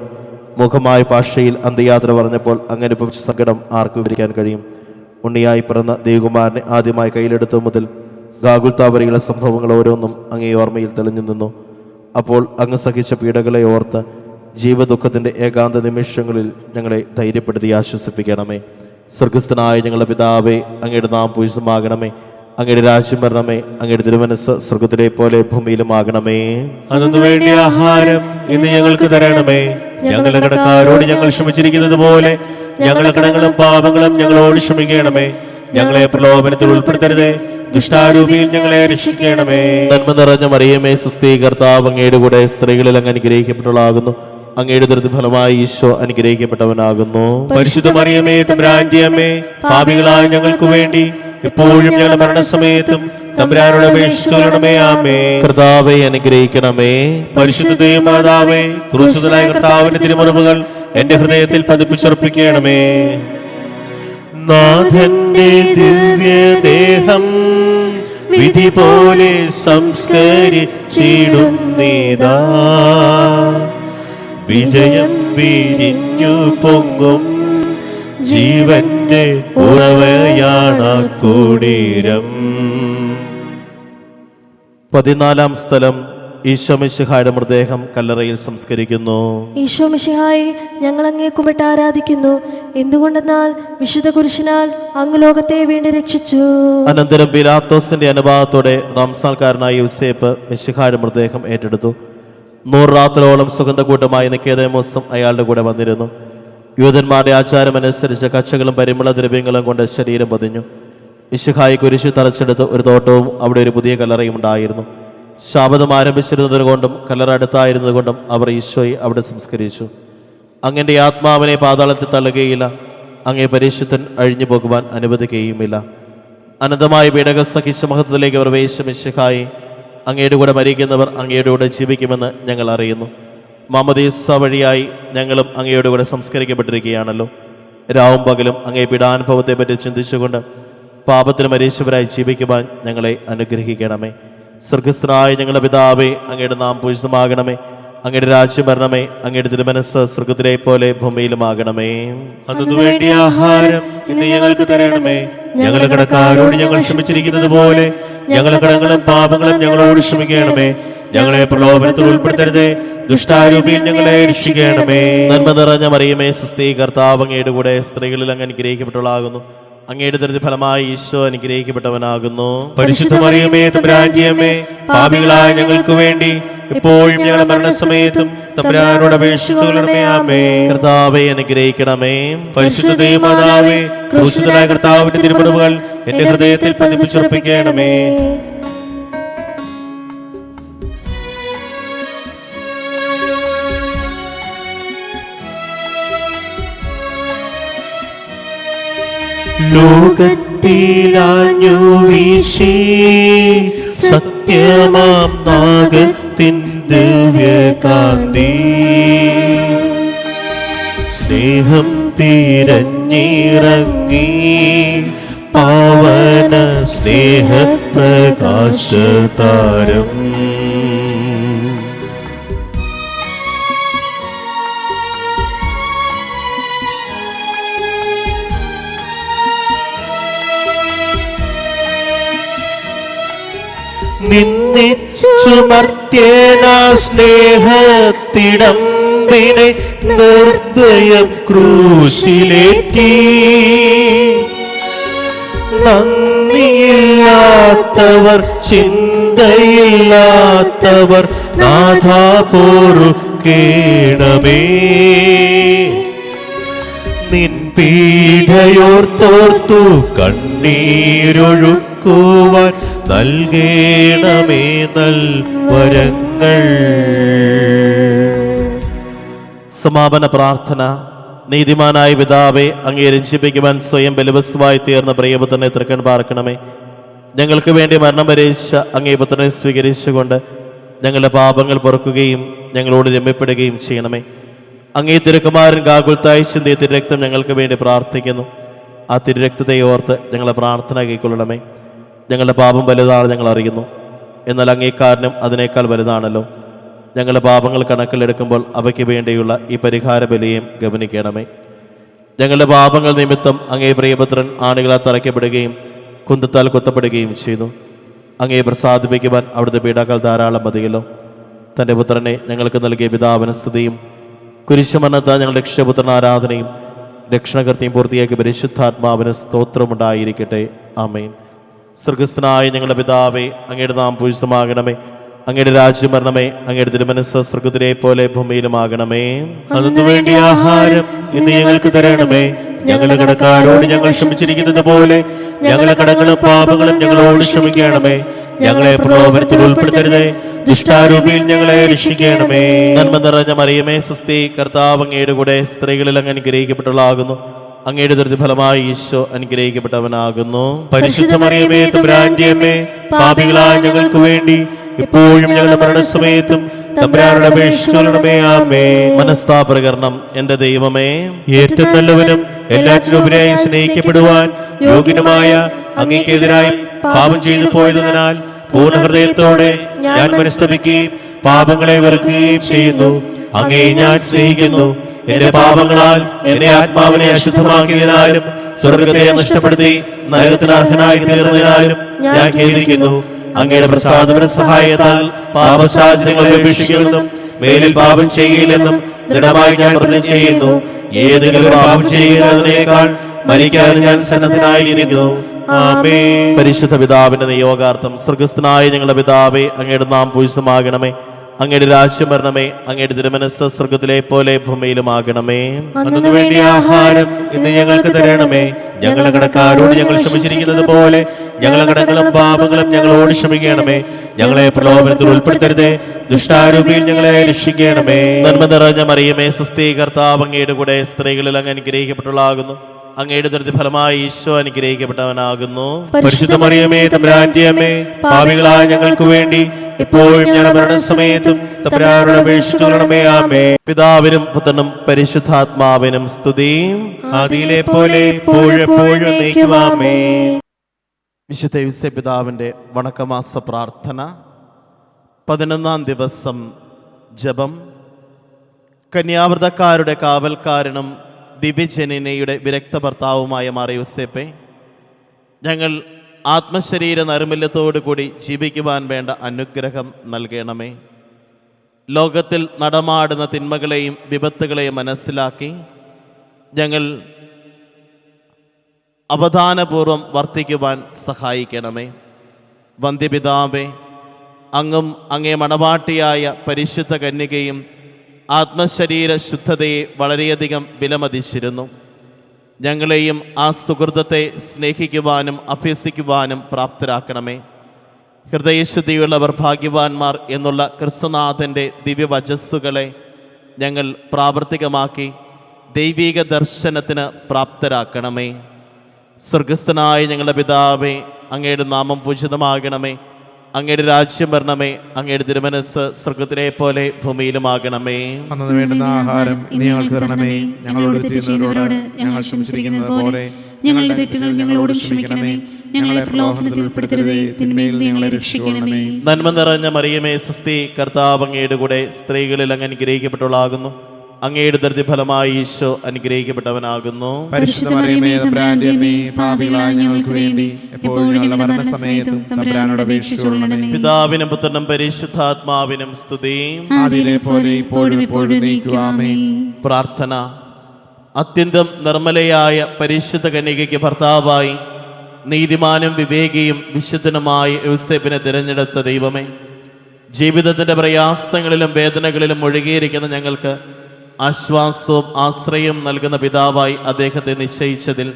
മുഖമായ ഭാഷയിൽ അന്ത്യയാത്ര പറഞ്ഞപ്പോൾ അങ്ങനെ അനുഭവിച്ച സങ്കടം ആർക്കും വിവരിക്കാൻ കഴിയും. ഉണ്ണിയായി പിറന്ന ദേവകുമാരനെ ആദ്യമായി കയ്യിലെടുത്തു മുതൽ ഗാഗുൽത്താ വരെയുള്ള സംഭവങ്ങൾ ഓരോന്നും അങ്ങേ ഓർമ്മയിൽ തെളിഞ്ഞു നിന്നു. അപ്പോൾ അങ്ങ് സഹിച്ച പീഡകളെ ഓർത്ത് ജീവദുഃഖത്തിന്റെ ഏകാന്ത നിമിഷങ്ങളിൽ ഞങ്ങളെ ധൈര്യപ്പെടുത്തി ആശ്വസിപ്പിക്കണമേ. സ്വർഗസ്ഥനായ ഞങ്ങളുടെ പിതാവേ, അങ്ങയുടെ നാം പൂജിതമാകണമേ. അങ്ങയുടെ രാജ്യം വരണമേ. അങ്ങയുടെ തിരുമനസ്സ് സ്വർഗത്തിലെ പോലെ ഭൂമിയിലുമാകണമേ. അന്നു വേണ്ടിയ ആഹാരം ഇന്ന് ഞങ്ങൾക്ക് തരണമേ. ഞങ്ങളുടെ കടക്കാരോട് ഞങ്ങൾ ക്ഷമിച്ചിരിക്കുന്നത് പോലെ ഞങ്ങളുടെ കടങ്ങളും പാപങ്ങളും ഞങ്ങളോട് ക്ഷമിക്കണമേ. ഞങ്ങളെ പ്രലോഭനത്തിൽ ഉൾപ്പെടുത്തരുതേ, ദുഷ്ടാരൂപിയിൽ ഞങ്ങളെ രക്ഷിക്കണമേ. നന്മ നിറഞ്ഞ മറിയമേ, സ്വസ്തി, കർത്താവ് അങ്ങയുടെ കൂടെ സ്ത്രീകളിൽ അങ്ങ് അനുഗ്രഹിക്കപ്പെട്ടവളാകുന്നു. അങ്ങയുടെ ദൃഢ ഫലമായി ഈശോ അനുഗ്രഹിക്കപ്പെട്ടവനാകുന്നു. പരിശുദ്ധ മറിയമേ, തമ്പുരാന്റെ അമ്മേ, പാപികളായ ഞങ്ങൾക്ക് വേണ്ടി എപ്പോഴും ഞങ്ങളുടെ മരണസമയത്തും തമ്പുരാനോട് അപേക്ഷിച്ചുകൊള്ളണമേ. ആമേൻ. കർത്താവേ, അനുഗ്രഹിക്കണമേ. പരിശുദ്ധ ദൈവമാതാവേ, ക്രൂശിതനായ കർത്താവിന്റെ തിരുമുറിവുകൾ എന്റെ ഹൃദയത്തിൽ പതിപ്പിച്ചുറപ്പിക്കണമേ. നാഥന്റെ ദിവ്യദേഹം വിധി പോലെ സംസ്കരിച്ചിടുന്നീതാ. വിജയം വിരിഞ്ഞു പൊങ്ങും ജീവന്റെ ഉറവയാണ് കുടീരം. 14-ാം സ്ഥലം. ഈശോ മിശിഹായുടെ മൃതദേഹം കല്ലറയിൽ സംസ്കരിക്കുന്നു. ഈശോ മിശിഹായെ, ഞങ്ങൾ അങ്ങേ കുമ്പിട്ട് ആരാധിക്കുന്നു. എന്തുകൊണ്ടെന്നാൽ വിശുദ്ധ കുരിശിനാൽ അങ്ങ് ലോകത്തെ വീണ്ടും രക്ഷിച്ചു. അനന്തരം പിലാത്തോസിന്റെ അനുഭവത്തോടെ റംസാൽക്കാരനായ യൂസേപ്പ് മിശിഹായുടെ മൃതദേഹം ഏറ്റെടുത്തു. 100 രാത്രിയോളം സുഗന്ധകൂട്ടമായി നിക്കേദേമോസും അയാളുടെ കൂടെ വന്നിരുന്നു. യൂതന്മാരുടെ ആചാരമനുസരിച്ച് കച്ചകളും പരിമള ദ്രവ്യങ്ങളും കൊണ്ട് ശരീരം പൊതിഞ്ഞു. മിശിഹായി കുരിശു തറച്ചെടുത്ത് ഒരു തോട്ടവും അവിടെ ഒരു പുതിയ കല്ലറയും ഉണ്ടായിരുന്നു. ശാബദം ആരംഭിച്ചിരുന്നതുകൊണ്ടും കല്ലറ അടുത്തായിരുന്നതുകൊണ്ടും അവർ ഈശോയെ അവിടെ സംസ്കരിച്ചു. അങ്ങൻ്റെ ആത്മാവിനെ പാതാളത്തിൽ തള്ളുകയില്ല, അങ്ങേ പരിശുദ്ധൻ അഴിഞ്ഞു പോകുവാൻ അനുവദിക്കുകയുമില്ല. അനന്തമായ പീഡകസഹിച്ച മഹത്വത്തിലേക്ക് അവർ വേശ മിശിഹായി, അങ്ങയുടെ കൂടെ മരിക്കുന്നവർ അങ്ങയുടെ കൂടെ ജീവിക്കുമെന്ന് ഞങ്ങൾ അറിയുന്നു. മാമോദീസ വഴിയായി ഞങ്ങളും അങ്ങയുടെ കൂടെ സംസ്കരിക്കപ്പെട്ടിരിക്കുകയാണല്ലോ. രാവും പകലും അങ്ങേ പീഡാനുഭവത്തെപ്പറ്റി ചിന്തിച്ചുകൊണ്ട് പാപത്തിന് മരിച്ചവരായി ജീവിക്കുവാൻ ഞങ്ങളെ അനുഗ്രഹിക്കണമേ. സ്വർഗസ്ഥനായ ഞങ്ങളുടെ പിതാവേ, അങ്ങയുടെ നാം പൂജിതമാകണമേ. അങ്ങയുടെ രാജ്യം വരണമേ. അങ്ങയുടെ തിരുമനസ്സ് സ്വർഗത്തിലെ പോലെ ഭൂമിയിലുമാകണമേ. അതിനുവേണ്ടി ആഹാരം ഇന്ന് ഞങ്ങൾക്ക് തരണമേ. ഞങ്ങളുടെ കടക്കാരോട് ഞങ്ങൾ ക്ഷമിച്ചിരിക്കുന്നത് പോലെ ഞങ്ങളുടെ കടങ്ങളും പാപങ്ങളും ഞങ്ങളോട് ക്ഷമിക്കണമേ. ഞങ്ങളെ പ്രലോഭനത്തിൽ ഉൾപ്പെടുത്തരുതേ, ദുഷ്ടാരൂപിയിൽ ഞങ്ങളെ രക്ഷിക്കണമേ. നന്മ നിറഞ്ഞ മറിയമേ, സുസ്ഥീ, കർത്താവ് അങ്ങയുടെ കൂടെ സ്ത്രീകളിൽ അങ്ങ് അനുഗ്രഹിക്കപ്പെട്ടവളാകുന്നു. അങ്ങയുടെ ദരിദ്ര ഫലമായി ഈശോ അനുഗ്രഹിക്കപ്പെട്ടവനാകുന്നു. പരിശുദ്ധ മറിയമേ, തമ്പുരാന്റെ അമ്മേ, പാപികളായ ഞങ്ങൾക്ക് വേണ്ടി ഇപ്പോഴും ഞങ്ങളുടെ മരണസമയത്തും തമ്പുരാനോട് അപേക്ഷിച്ചുകൊള്ളണമേ. ആമേൻ. കർത്താവെ അനുഗ്രഹിക്കണമേ. പരിശുദ്ധ ദൈവമാതാവേ, ക്രൂശിതനായ കർത്താവിന്റെ തിരുമുറിവുകൾ എന്റെ ഹൃദയത്തിൽ പതിപ്പിച്ചുറപ്പിക്കണമേ. ലോകത്തിലാഞ്ഞു വീശി സത്യമാം നാഗത്തിൻ ദിവ്യകാന്തി, സ്നേഹം തിരഞ്ഞിറങ്ങി പാവന സ്നേഹ പ്രകാശതാരം. നിന്നിച്ചുമർത്യന സ്നേഹത്തിടമ്പിനെ നിർദ്ദയം ക്രൂശിലേറ്റി, നന്ദിയില്ലാത്തവർ ചിന്തയില്ലാത്തവർ നാഥാ പൊറുക്കേണമേ. നിൻ പീഡയോർത്തോർത്തു കണ്ണീരൊഴുക്കുവാൻ നൽകേണമേ നൽവരങ്ങൾ. സമാപന പ്രാർത്ഥന. നീതിമാനായ പിതാവേ, അങ്ങേ രഞ്ജിപ്പിക്കുവാൻ സ്വയം ബലവസ്തുവായി തീർന്ന പ്രിയപുത്രനെ തൃക്കൺ പാർക്കണമേ. ഞങ്ങൾക്ക് വേണ്ടി മരണം വരേച്ച അങ്ങേ പുത്രനെ സ്വീകരിച്ചുകൊണ്ട് ഞങ്ങളുടെ പാപങ്ങൾ പൊറുക്കുകയും ഞങ്ങളോട് രമ്യപ്പെടുകയും ചെയ്യണമേ. അങ്ങേ തിരുക്കുമാരൻ ഗാകുൽത്തായി ചിന്തിയ തിരുരക്തം ഞങ്ങൾക്ക് വേണ്ടി പ്രാർത്ഥിക്കുന്നു. ആ തിരുരക്തത്തെ ഓർത്ത് ഞങ്ങളെ പ്രാർത്ഥന കൈക്കൊള്ളണമേ. ഞങ്ങളുടെ പാപം വലുതാണ് ഞങ്ങൾ അറിയുന്നു, എന്നാൽ അങ്ങേക്കാരനും അതിനേക്കാൾ വലുതാണല്ലോ. ഞങ്ങളുടെ പാപങ്ങൾ കണക്കിലെടുക്കുമ്പോൾ അവയ്ക്ക് വേണ്ടിയുള്ള ഈ പരിഹാര ബലിയും ഗവനിക്കണമേ. ഞങ്ങളുടെ പാപങ്ങൾ നിമിത്തം അങ്ങേ പ്രിയപുത്രൻ ആണികളാൽ തറയ്ക്കപ്പെടുകയും കുന്തത്താൽ കുത്തപ്പെടുകയും ചെയ്തു. അങ്ങേ പ്രസാദിപ്പിക്കുവാൻ അവിടുത്തെ പീഡാക്കൾ ധാരാളം മതിയല്ലോ. തൻ്റെ പുത്രനെ ഞങ്ങൾക്ക് നൽകിയ പിതാവിന് സ്തുതിയും കുരിശുമരണത്താൽ ഞങ്ങളുടെ രക്ഷപുത്രൻ ആരാധനയും രക്ഷണകർത്തിയും പൂർത്തിയാക്കിയ പരിശുദ്ധാത്മാവിന് സ്തോത്രമുണ്ടായിരിക്കട്ടെ. ആമേൻ. സ്വർഗസ്ഥനായ ഞങ്ങളുടെ പിതാവേ, അങ്ങയുടെ നാം പൂജിതമാകണമേ. അങ്ങയുടെ രാജ്യം വരണമേ. അങ്ങയുടെ തിരുമനസ്സ് സ്വർഗത്തിലെ പോലെ ഭൂമിയിലുമാകണമേ. അതിനു വേണ്ടി ആഹാരം ഇന്ന് ഞങ്ങൾക്ക് തരണമേ. ഞങ്ങളുടെ കടക്കാരോട് ഞങ്ങൾ ക്ഷമിച്ചിരിക്കുന്നത് പോലെ ഞങ്ങളുടെ കടങ്ങളും പാപങ്ങളും ഞങ്ങളോട് ക്ഷമിക്കണമേ. ഞങ്ങളെ പ്രലോഭനത്തിൽ ഉൾപ്പെടുത്തരുതേ, ദുഷ്ടാരൂപിയിൽ ഞങ്ങളെ രക്ഷിക്കണമേ. നന്മ നിറഞ്ഞ മറിയമേ, സുസ്ഥി, കർത്താവ് അങ്ങയുടെ കൂടെ സ്ത്രീകളിൽ അങ്ങ് അനുഗ്രഹിക്കപ്പെട്ടവളാകുന്നു. അങ്ങയുടെ ദരിദ്ര ഫലമായി ഈശോ അനുഗ്രഹിക്കപ്പെട്ടവനാകുന്നു. പരിശുദ്ധ മറിയമേ, തമ്പുരാന്റെ അമ്മേ, പാപികളായ ഞങ്ങൾക്ക് വേണ്ടി ഇപ്പോഴും ഞങ്ങളുടെ മരണസമയത്തും തമ്പുരാനോട് അപേക്ഷിച്ചുകൊള്ളണമേ. ആമേൻ. മനസ്താപകരണം. എന്റെ ദൈവമേ, ഏറ്റവും നല്ലവനും എല്ലാറ്റിനുപരിയായി സ്നേഹിക്കപ്പെടുവാൻ യോഗ്യനുമായ അങ്ങേക്കെതിരായി പാപം ചെയ്തു പോയതിനാൽ പൂർണ്ണ ഹൃദയത്തോടെ ഞാൻ മനസ്തപിക്കുകയും പാപങ്ങളെ വെറുക്കുകയും ചെയ്യുന്നു. അങ്ങേ ഞാൻ സ്നേഹിക്കുന്നു. എന്റെ പാപങ്ങളാൽ എന്റെ ആത്മാവിനെ അശുദ്ധമാക്കിയതിനാലും സ്വർഗത്തെ നഷ്ടപ്പെടുത്തി നരകത്തിന് അർഹനായി തീർന്നതിനാലും ഞാൻ ഖേദിക്കുന്നു. അങ്ങയുടെ പ്രസാദപര സഹായത്താൽ പാപശാചനങ്ങളെ ഉപേക്ഷിക്കുമെന്നും മേലിൽ പാപം ചെയ്യില്ലെന്നും ദൃഢമായി ഞാൻ പ്രതിജ്ഞ ചെയ്യുന്നു. ഏതെങ്കിലും പാപം ചെയ്യുന്നതിനേക്കാൾ മരിക്കാൻ ഞാൻ സന്നദ്ധനായിരിക്കുന്നു. ആമേൻ. പരിശുദ്ധ പിതാവിന്റെ നിയോഗാർത്ഥം. സ്വർഗസ്ഥനായ ഞങ്ങളുടെ പിതാവേ, അങ്ങയുടെ നാം പൂജിതമാകണമേ. അങ്ങയുടെ രാജ്യം വരണമേ. അങ്ങയുടെ തിരുമനസ്സ് സ്വർഗ്ഗത്തിലെ പോലെ ഭൂമിയിലുമാകണമേ. അന്നു വേണ്ടിയ ആഹാരം ഇന്ന് ഞങ്ങൾക്ക് തരണമേ. ഞങ്ങളുടെ കടക്കാരോട് ഞങ്ങൾ ക്ഷമിച്ചിരിക്കുന്നത് പോലെ ഞങ്ങളുടെ കടങ്ങളും പാപങ്ങളും ഞങ്ങളോട് ക്ഷമിക്കണമേ. ഞങ്ങളെ പ്രലോഭനത്തിൽ ഉൾപ്പെടുത്തരുതേ, ദുഷ്ടാരൂപിയിൽ ഞങ്ങളെ രക്ഷിക്കണമേ. നന്മ നിറഞ്ഞ മറിയമേ, സ്വസ്തി, കർത്താവ് അങ്ങയുടെ കൂടെ സ്ത്രീകളിൽ അങ്ങ് അനുഗ്രഹിക്കപ്പെട്ടുള്ളാകുന്നു. അങ്ങയുടെ ദുരിത ഫലമായി ഈശോ അനുഗ്രഹിക്കപ്പെട്ടവനാകുന്നു. പരിശുദ്ധ മറിയമേ, തമ്പുരാന്റെ അമ്മേ, പാപികളായ ഞങ്ങൾക്ക് വേണ്ടി ഇപ്പോഴും ഞങ്ങളുടെ മരണസമയത്തും തമ്പുരാനോട് അപേക്ഷിച്ചുകൊള്ളണമേ. ആമേൻ. പിതാവിനും പുത്രനും പരിശുദ്ധാത്മാവിനും സ്തുതി. ആദിയിലെ പോലെ എപ്പോഴും എന്നേക്കും. ആമേൻ. വിശുദ്ധ ഔസേപ്പ് പിതാവിൻ്റെ വണക്കമാസ പ്രാർത്ഥന. 11-ാം ദിവസം ജപം. കന്യാവ്രതക്കാരുടെ കാവൽക്കാരനും ദിവ്യജനനയുടെ വിരക്ത ഭർത്താവുമായ മാർ ഔസേപ്പേ, ഞങ്ങൾ ആത്മശരീര നൈർമല്യത്തോടു കൂടി ജീവിക്കുവാൻ വേണ്ട അനുഗ്രഹം നൽകണമേ. ലോകത്തിൽ നടമാടുന്ന തിന്മകളെയും വിപത്തുകളെയും മനസ്സിലാക്കി ഞങ്ങൾ അവധാനപൂർവം വർത്തിക്കുവാൻ സഹായിക്കണമേ. വന്ധ്യപിതാവേ, അങ്ങും അങ്ങേ മണവാട്ടിയായ പരിശുദ്ധ കന്യകയും ആത്മശരീര ശുദ്ധതയെ വളരെയധികം വിലമതിച്ചിരുന്നു. ഞങ്ങളെയും ആ സുഹൃതത്തെ സ്നേഹിക്കുവാനും അഭ്യസിക്കുവാനും പ്രാപ്തരാക്കണമേ. ഹൃദയശുദ്ധിയുള്ളവർ ഭാഗ്യവാന്മാർ എന്നുള്ള ക്രിസ്തുനാഥൻ്റെ ദിവ്യവചസ്സുകളെ ഞങ്ങൾ പ്രാവർത്തികമാക്കി ദൈവിക ദർശനത്തിന് പ്രാപ്തരാക്കണമേ. സ്വർഗസ്ഥനായ ഞങ്ങളുടെ പിതാവേ, അങ്ങയുടെ നാമം പൂജിതമാകണമേ. അങ്ങയുടെ രാജ്യം വരണമേ. അങ്ങയുടെ തിരുമനസ്സ് സ്വർഗ്ഗത്തിലെ പോലെ ഭൂമിയിലുമാകണമേ. അന്നു വേണ്ടുന്ന ആഹാരം ഇനി ഞങ്ങൾക്ക് തരണമേ. ഞങ്ങളോട് തെറ്റ് ചെയ്യുന്നവരോട് ഞങ്ങൾ ക്ഷമിച്ചിരിക്കുന്നത് പോലെ ഞങ്ങളുടെ തെറ്റുകൾ ഞങ്ങളോടും ക്ഷമിക്കണമേ. ഞങ്ങളെ പ്രലോഭനത്തിൽ ഉൾപ്പെടുത്തരുതേ, തിന്മയിൽ നിന്ന് ഞങ്ങളെ രക്ഷിക്കണമേ. നന്മ നിറഞ്ഞ മറിയമേ, സ്വസ്തി, കർത്താവ് അങ്ങയുടെ കൂടെ സ്ത്രീകളിൽ അങ്ങ് അനുഗ്രഹിക്കപ്പെട്ടുള്ളാകുന്നു. അങ്ങയുടെ ദരിദ്ര ഫലമായി ഈശോ അനുഗ്രഹിക്കപ്പെട്ടവനാകുന്നു. പരിശുദ്ധ മറിയമേ, തമ്പുരാന്റെ അമ്മേ, പാപികളായ ഞങ്ങൾക്ക് വേണ്ടി എപ്പോഴും ഞങ്ങളുടെ മരണസമയത്തും തമ്പുരാനോട് അപേക്ഷിച്ചുകൊള്ളണമേ. പിതാവിനും പുത്രനും പരിശുദ്ധാത്മാവിനും സ്തുതി. ആദിയിലെ പോലെ ഇപ്പോഴും എന്നേക്കും. ആമേൻ. പ്രാർത്ഥന. അത്യന്തം നിർമ്മലയായ പരിശുദ്ധ കന്യകയ്ക്ക് ഭർത്താവായി നീതിമാനും വിവേകിയും വിശുദ്ധനുമായ ഔസേപ്പിനെ തിരഞ്ഞെടുത്ത ദൈവമേ, ജീവിതത്തിൻ്റെ പ്രയാസങ്ങളിലും വേദനകളിലും ഒഴുകിയിരിക്കുന്ന ഞങ്ങൾക്ക് ആശ്വാസവും ആശ്രയവും നൽകുന്ന പിതാവായി അദ്ദേഹത്തെ നിശ്ചയിച്ചതിൽ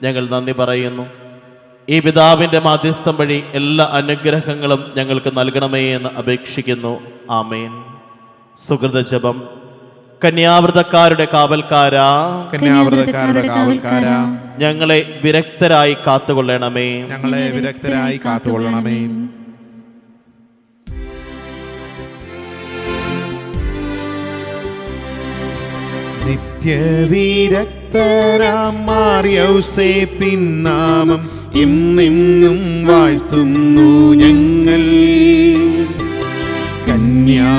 ഞങ്ങൾ നന്ദി പറയുന്നു. ഈ പിതാവിൻ്റെ മാധ്യസ്ഥം വഴി എല്ലാ അനുഗ്രഹങ്ങളും ഞങ്ങൾക്ക് നൽകണമേ എന്ന് അപേക്ഷിക്കുന്നു. ആമേൻ. സുഹൃത ജപം. കന്യാവ്രതക്കാരുടെ കാവൽക്കാരാ, കന്യാവ്രതക്കാരുടെ കാവൽക്കാരാ, ഞങ്ങളെ വിരക്തരായി കാത്തുകൊള്ളണമേ. ഞങ്ങളെ വിരക്തരായി കാത്തുകൊള്ളണമേ. നിത്യവിരക്തരാം മാർ ഔസേപ്പിൻ നാമം എന്നെന്നും വാഴ്ത്തുന്നു ഞങ്ങൾ. കന്യാമറിയത്തിൻ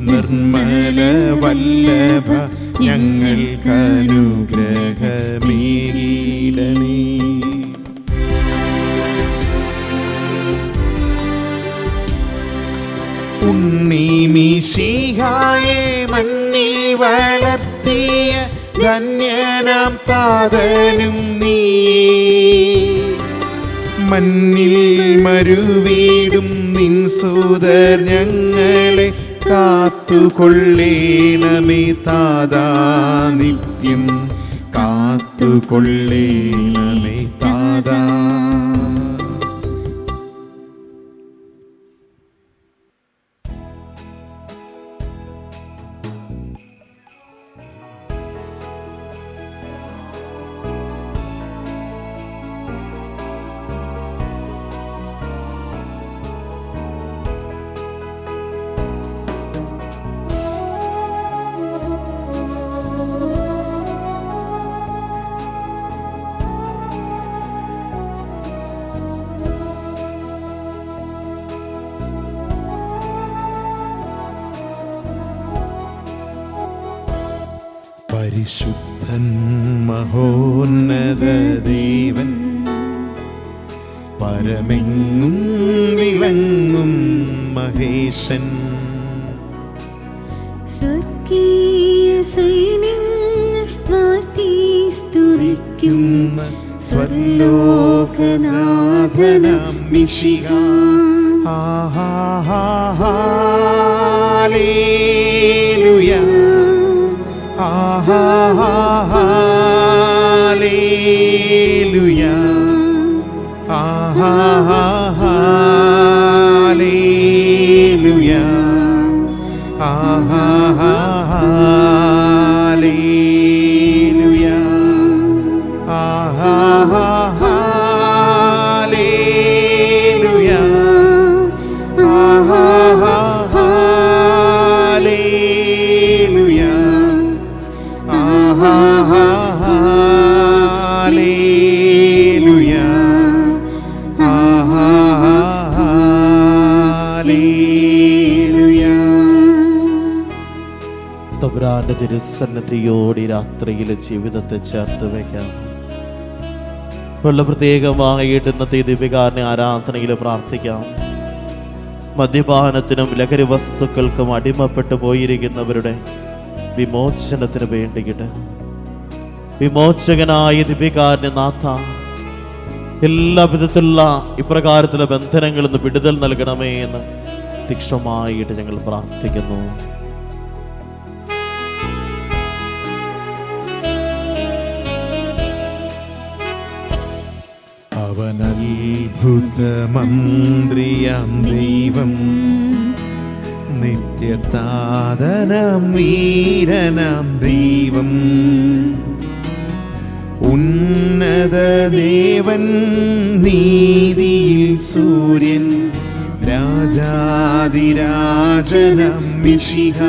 നിർമ്മല വല്ലഭ ഞങ്ങൾക്കനുഗ്രഹമേകിടണേ. ഉണ്ണീമിശിഹായെ മണ്ണിൽ വളർത്തിയ ധന്യനാം താതനും നീ, മണ്ണിൽ മരുവീടും നിൻ സൂതർ ഞങ്ങളെ കാത്തുകൊള്ളേണമേ താതാ. നിത്യം കാത്തുകൊള്ളേണമേ താതാ. പരിശുദ്ധൻ മഹോന്നത ദേവൻ, പരമെങ്ങും വിളങ്ങും മഹേശൻ, സ്വർഗീയ സൈന്യങ്ങൾ വാഴ്ത്തി സ്തുതിക്കുന്ന സ്വർലോകനാഥനാം മിശിഹാ, ഹല്ലേലൂയ ഹല്ലേലൂയ ഹല്ലേലൂയ ഹല്ലേലൂയ ഹല്ലേലൂയ ഹല്ലേലൂയ ഹല്ലേലൂയ ഹല്ലേലൂയ. തമ്പുരാന്റെ തിരുസന്നിധിയോട് ഈ രാത്രിയിലെ ജീവിതത്തെ ചേർത്ത് വയ്ക്കാം. വളരെ പ്രത്യേകമായിട്ട് ഇന്നത്തെ ദിവ്യകാരുണ്യ ആരാധനയിൽ പ്രാർത്ഥിക്കാം. മദ്യപാനത്തിനും ലഹരി വസ്തുക്കൾക്കും അടിമപ്പെട്ടു പോയിരിക്കുന്നവരുടെ വിമോചനത്തിന് വേണ്ടിയിട്ട് വിമോചകനായ ദിവ്യകാരുണ്യ നാഥ, എല്ലാ വിധത്തിലുള്ള ഇപ്രകാരത്തിലുള്ള ബന്ധനങ്ങളിൽ നിന്ന് വിടുതൽ നൽകണമേ എന്ന് തീക്ഷ്ണമായിട്ട് ഞങ്ങൾ പ്രാർത്ഥിക്കുന്നു. അവൻ അത്ഭുതമന്ത്രിയാം ദൈവം, നിത്യസാധനം വീരനാം ദൈവം, ഉന്നത ദേവൻ, നീതിയിൽ സൂര്യൻ, രാജാതിരാജനം മിശിഹ.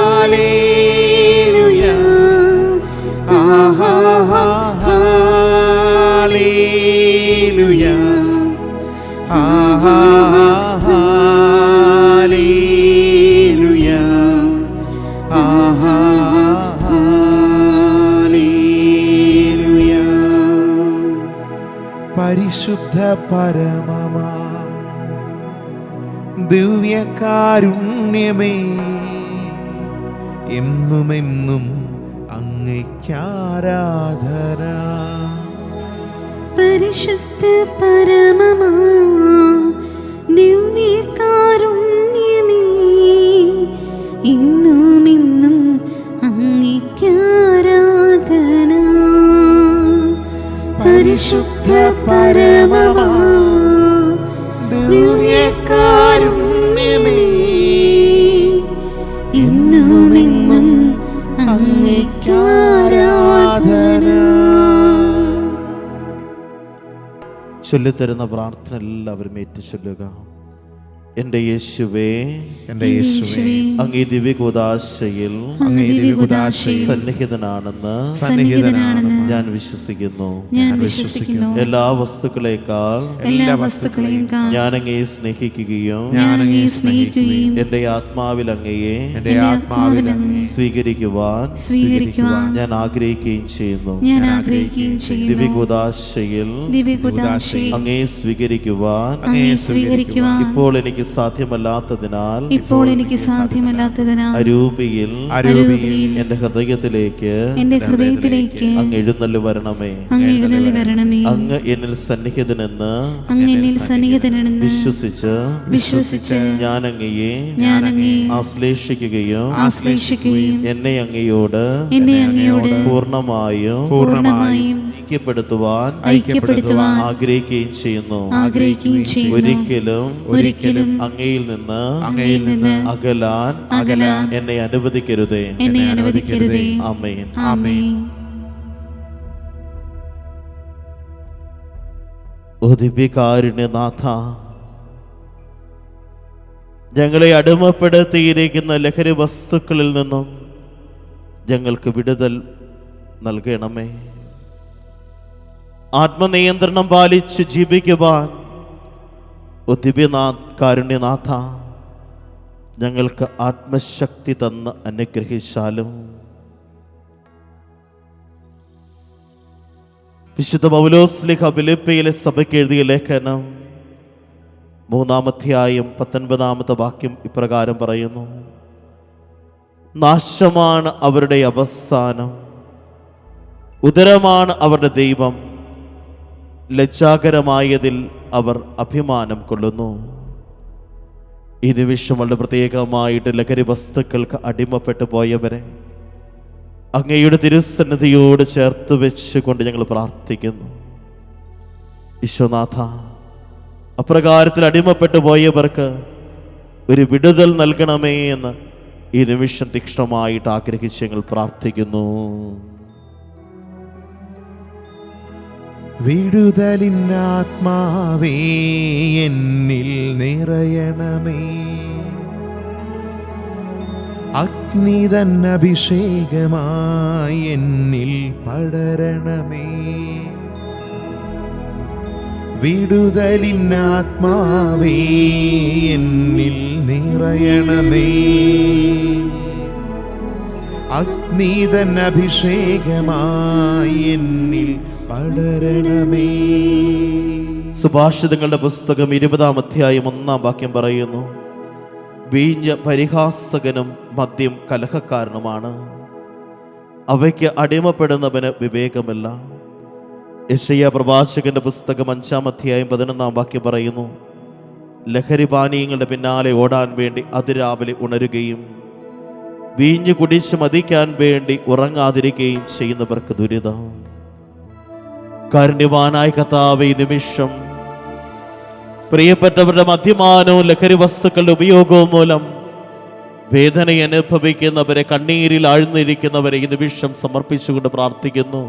ഹല്ലേലൂയ ഹല്ലേലൂയ ഹല്ലേലൂയ ഹല്ലേലൂയ. പരിശുദ്ധ പരമമാം ദിവ്യകാരുണ്യമേ, എന്നുമെന്നും അങ്ങയ്ക്കാരാധന. പരിശുദ്ധ പരമമാ ദിവ്യകാരുണ്യമേ, ഇന്നുമെന്നും അങ്ങേക്കാരാധന. പരിശുദ്ധ പരമമാ ദിവ്യകാരുണ്യമേ, ഇന്നുമെന്നും അങ്ങേക്കാരാധന. ചൊല്ലിത്തരുന്ന പ്രാർത്ഥന എല്ലാവരും ഏറ്റു ചൊല്ലുക. എൻ്റെ യേശുവേ, എൻ്റെ യേശുവേ, അങ്ങേ ദിവ്യകൂദാശയിൽ അങ്ങ് ദിവ്യകൂദാശയിൽ സന്നിഹിതനാണെന്ന് സന്നിഹിതനാണെന്ന് ഞാൻ വിശ്വസിക്കുന്നു. ഞാൻ വിശ്വസിക്കുന്നു. എല്ലാ വസ്തുക്കളെക്കാൾ എല്ലാ വസ്തുക്കളെയും ഞാൻ അങ്ങയെ സ്നേഹിക്കുകയും ഞാൻ അങ്ങയെ സ്നേഹിക്കുകയും എൻ്റെ ആത്മാവിൽ അങ്ങയെ എൻ്റെ ആത്മാവിൽ അങ്ങ് സ്വീകരിക്കുവാൻ ഞാൻ ആഗ്രഹിക്കുകയും ചെയ്യുന്നു. ഞാൻ ആഗ്രഹിക്കുകയും ചെയ്യുന്നു. ദിവ്യകൂദാശയിൽ ദിവ്യകൂദാശയിൽ അങ്ങയെ സ്വീകരിക്കുവാൻ അങ്ങയെ സ്വീകരിക്കുവാൻ ഇപ്പോൾ എനിക്ക് സാധ്യമല്ലാത്തതിനാൽ അരൂപിയിൽ എന്റെ ഹൃദയത്തിലേക്ക് അങ്ങ് എഴുന്നള്ളി വരണമേ. അങ്ങ് എന്നിൽ സന്നിഹിതനെന്ന് വിശ്വസിച്ച് ഞാൻ അങ്ങയെ ആശ്ലേഷിക്കുകയും എന്നെ അങ്ങയോട് പൂർണ്ണമായും ഐക്യപ്പെടുത്തുവാൻ ആഗ്രഹിക്കുകയും ചെയ്യുന്നു. ഒരിക്കലും അങ്ങയിൽ നിന്ന് അകലാൻ എന്നെ അനുവദിക്കരുതേ. ആമേൻ. ഓ ദിവ്യകാരുണ്യനാഥ, ഞങ്ങളെ അടിമപ്പെടുത്തിയിരിക്കുന്ന ലഹരി വസ്തുക്കളിൽ നിന്നും ഞങ്ങൾക്ക് വിടുതൽ നൽകണമേ. ആത്മനിയന്ത്രണം പാലിച്ച് ജീവിക്കുവാൻ ഓ ദിവ്യനാഥ് കാരുണ്യനാഥ, ഞങ്ങൾക്ക് ആത്മശക്തി തന്ന് അനുഗ്രഹിച്ചാലും. വിശുദ്ധ പൗലോസ്ലീഹ ഫിലിപ്പിയിലെ സഭയ്ക്ക് എഴുതിയ ലേഖനം 3-ാം അധ്യായം 19-ാമത്തെ വാക്യം ഇപ്രകാരം പറയുന്നു: നാശമാണ് അവരുടെ അവസാനം, ഉദരമാണ് അവരുടെ ദൈവം, ലജ്ജാകരമായതിൽ അവർ അഭിമാനം കൊള്ളുന്നു. ഈ നിമിഷം വളരെ പ്രത്യേകമായിട്ട് ലഹരി വസ്തുക്കൾക്ക് അടിമപ്പെട്ടു പോയവരെ അങ്ങയുടെ തിരുസന്നിധിയോട് ചേർത്ത് വെച്ചുകൊണ്ട് ഞങ്ങൾ പ്രാർത്ഥിക്കുന്നു. ഈശോനാഥ, അപ്രകാരത്തിൽ അടിമപ്പെട്ടു പോയവർക്ക് ഒരു വിടുതൽ നൽകണമേ എന്ന് ഈ നിമിഷം തീക്ഷ്ണമായിട്ട് ആഗ്രഹിച്ച് ഞങ്ങൾ പ്രാർത്ഥിക്കുന്നു. വിടുതലിനാത്മാവേ എന്നിൽ നിറയണമേ, അഗ്നിതൻ അഭിഷേകമായി എന്നിൽ പടരണമേ. വിടുതലിനാത്മാവേ എന്നിൽ നിറയണമേ, അഗ്നിതൻ അഭിഷേകമായി എന്നിൽ പടരണമേ. സുഭാഷിതങ്ങളുടെ പുസ്തകം 20-ാം അധ്യായം 1-ാം വാക്യം പറയുന്നു, വീഞ്ഞ് പരിഹാസകനും മദ്യം കലഹക്കാരനുമാണ്, അവയ്ക്ക് അടിമപ്പെടുന്നവന് വിവേകമില്ല. യെശയ്യാ പ്രവാചകന്റെ പുസ്തകം 5-ാം അധ്യായം 11-ാം വാക്യം പറയുന്നു, ലഹരി പാനീയങ്ങളുടെ പിന്നാലെ ഓടാൻ വേണ്ടി അതിരാവിലെ ഉണരുകയും വീഞ്ഞു കുടിച്ച് മതിക്കാൻ വേണ്ടി ഉറങ്ങാതിരിക്കുകയും ചെയ്യുന്നവർക്ക് ദുരിതം. കാരുണ്യവാനായ കർത്താവേ, ഈ നിമിഷം പ്രിയപ്പെട്ടവരുടെ മദ്യപാനവും ലഹരി വസ്തുക്കളുടെ ഉപയോഗവും മൂലം വേദന അനുഭവിക്കുന്നവരെ, കണ്ണീരിൽ ആഴ്ന്നിരിക്കുന്നവരെ ഈ നിമിഷം സമർപ്പിച്ചുകൊണ്ട് പ്രാർത്ഥിക്കുന്നു.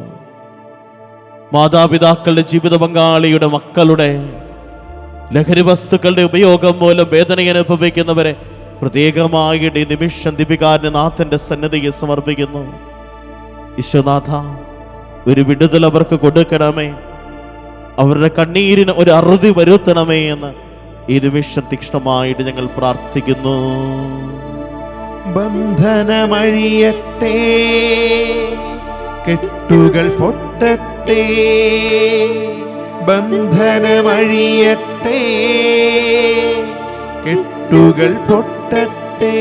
മാതാപിതാക്കളുടെ, ജീവിത പങ്കാളിയുടെ, മക്കളുടെ ലഹരി വസ്തുക്കളുടെ ഉപയോഗം മൂലം വേദന അനുഭവിക്കുന്നവരെ പ്രത്യേകമായിട്ട് ഈ നിമിഷം ദീപികാരന്റെ നാഥന്റെ സന്നിധിയെ സമർപ്പിക്കുന്നു. ഈശോനാഥ, ഒരു വിടുതൽ അവർക്ക് കൊടുക്കണമേ, അവരുടെ കണ്ണീരിന് ഒരു അറുതി വരുത്തണമേ എന്ന് ഈ നിമിഷം തീക്ഷ്ണമായിട്ട് ഞങ്ങൾ പ്രാർത്ഥിക്കുന്നു. ബന്ധനമഴിയട്ടെ, കെട്ടുകൾ പൊട്ടട്ടെ, ബന്ധനമഴിയട്ടെ, കെട്ടുകൾ പൊട്ടട്ടെ.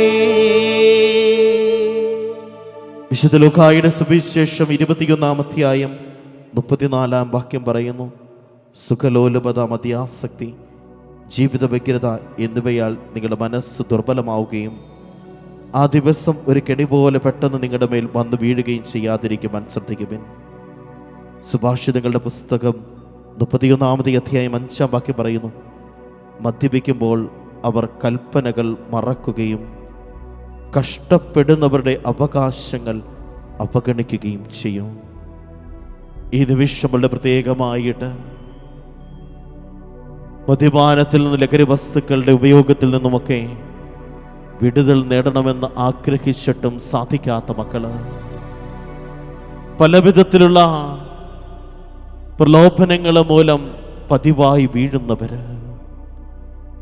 വിശുദ്ധ ലൂക്കായുടെ സുവിശേഷം 21-ാം അധ്യായം 34-ാം വാക്യം പറയുന്നു, സുഖലോലുപത, മദ്യാസക്തി, ജീവിത വ്യഗ്രത എന്നിവയാൽ നിങ്ങളുടെ മനസ്സ് ദുർബലമാവുകയും ആ ദിവസം ഒരു കെണി പോലെ പെട്ടെന്ന് നിങ്ങളുടെ മേൽ വന്നു വീഴുകയും ചെയ്യാതിരിക്കുവാൻ ശ്രദ്ധിക്കുവിൻ. സുഭാഷിതങ്ങളുടെ പുസ്തകം 31-ാമത്തെ അധ്യായം 5-ാം വാക്യം പറയുന്നു, മദ്യപിക്കുമ്പോൾ അവർ കൽപ്പനകൾ മറക്കുകയും കഷ്ടപ്പെടുന്നവരുടെ അവകാശങ്ങൾ അവഗണിക്കുകയും ചെയ്യും. ഈ നിമിഷം വളരെ പ്രത്യേകമായിട്ട് മദ്യപാനത്തിൽ നിന്ന്, ലഹരി വസ്തുക്കളുടെ ഉപയോഗത്തിൽ നിന്നുമൊക്കെ വിടുതൽ നേടണമെന്ന് ആഗ്രഹിച്ചിട്ടും സാധിക്കാത്ത മക്കള്, പലവിധത്തിലുള്ള പ്രലോഭനങ്ങൾ മൂലം പതിവായി വീഴുന്നവര്,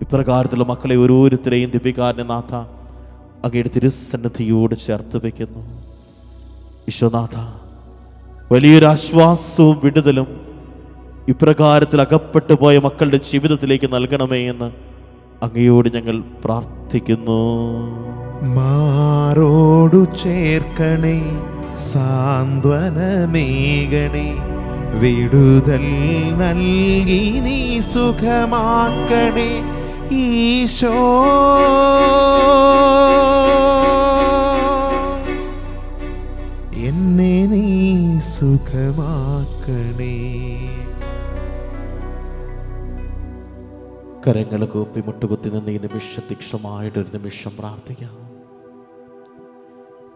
ഇപ്രകാരത്തിലുള്ള മക്കളെ ഓരോരുത്തരെയും ദീപികാരന്റെ നാഥ അങ്ങയുടെ തിരുസന്നിധിയോട് ചേർത്ത് വയ്ക്കുന്നു. ഈശോനാഥ, വലിയൊരു ആശ്വാസവും വിടുതലും ഇപ്രകാരത്തിൽ അകപ്പെട്ടു പോയ മക്കളുടെ ജീവിതത്തിലേക്ക് നൽകണമേ എന്ന് അങ്ങയോട് ഞങ്ങൾ പ്രാർത്ഥിക്കുന്നു. മാറോടു ചേർക്കണേ, സാന്ത്വനമേകണേ, വിടുതൽ നൽകി നീ സുഖമാക്കണേ ഈശോ. എന്നെ നീ സുഖമാക്കണേ. കരങ്ങൾ കൂപ്പി മുട്ടുകുത്തി നിന്ന് ഈ നിമിഷം തീക്ഷണമായിട്ടൊരു നിമിഷം പ്രാർത്ഥിക്കാം.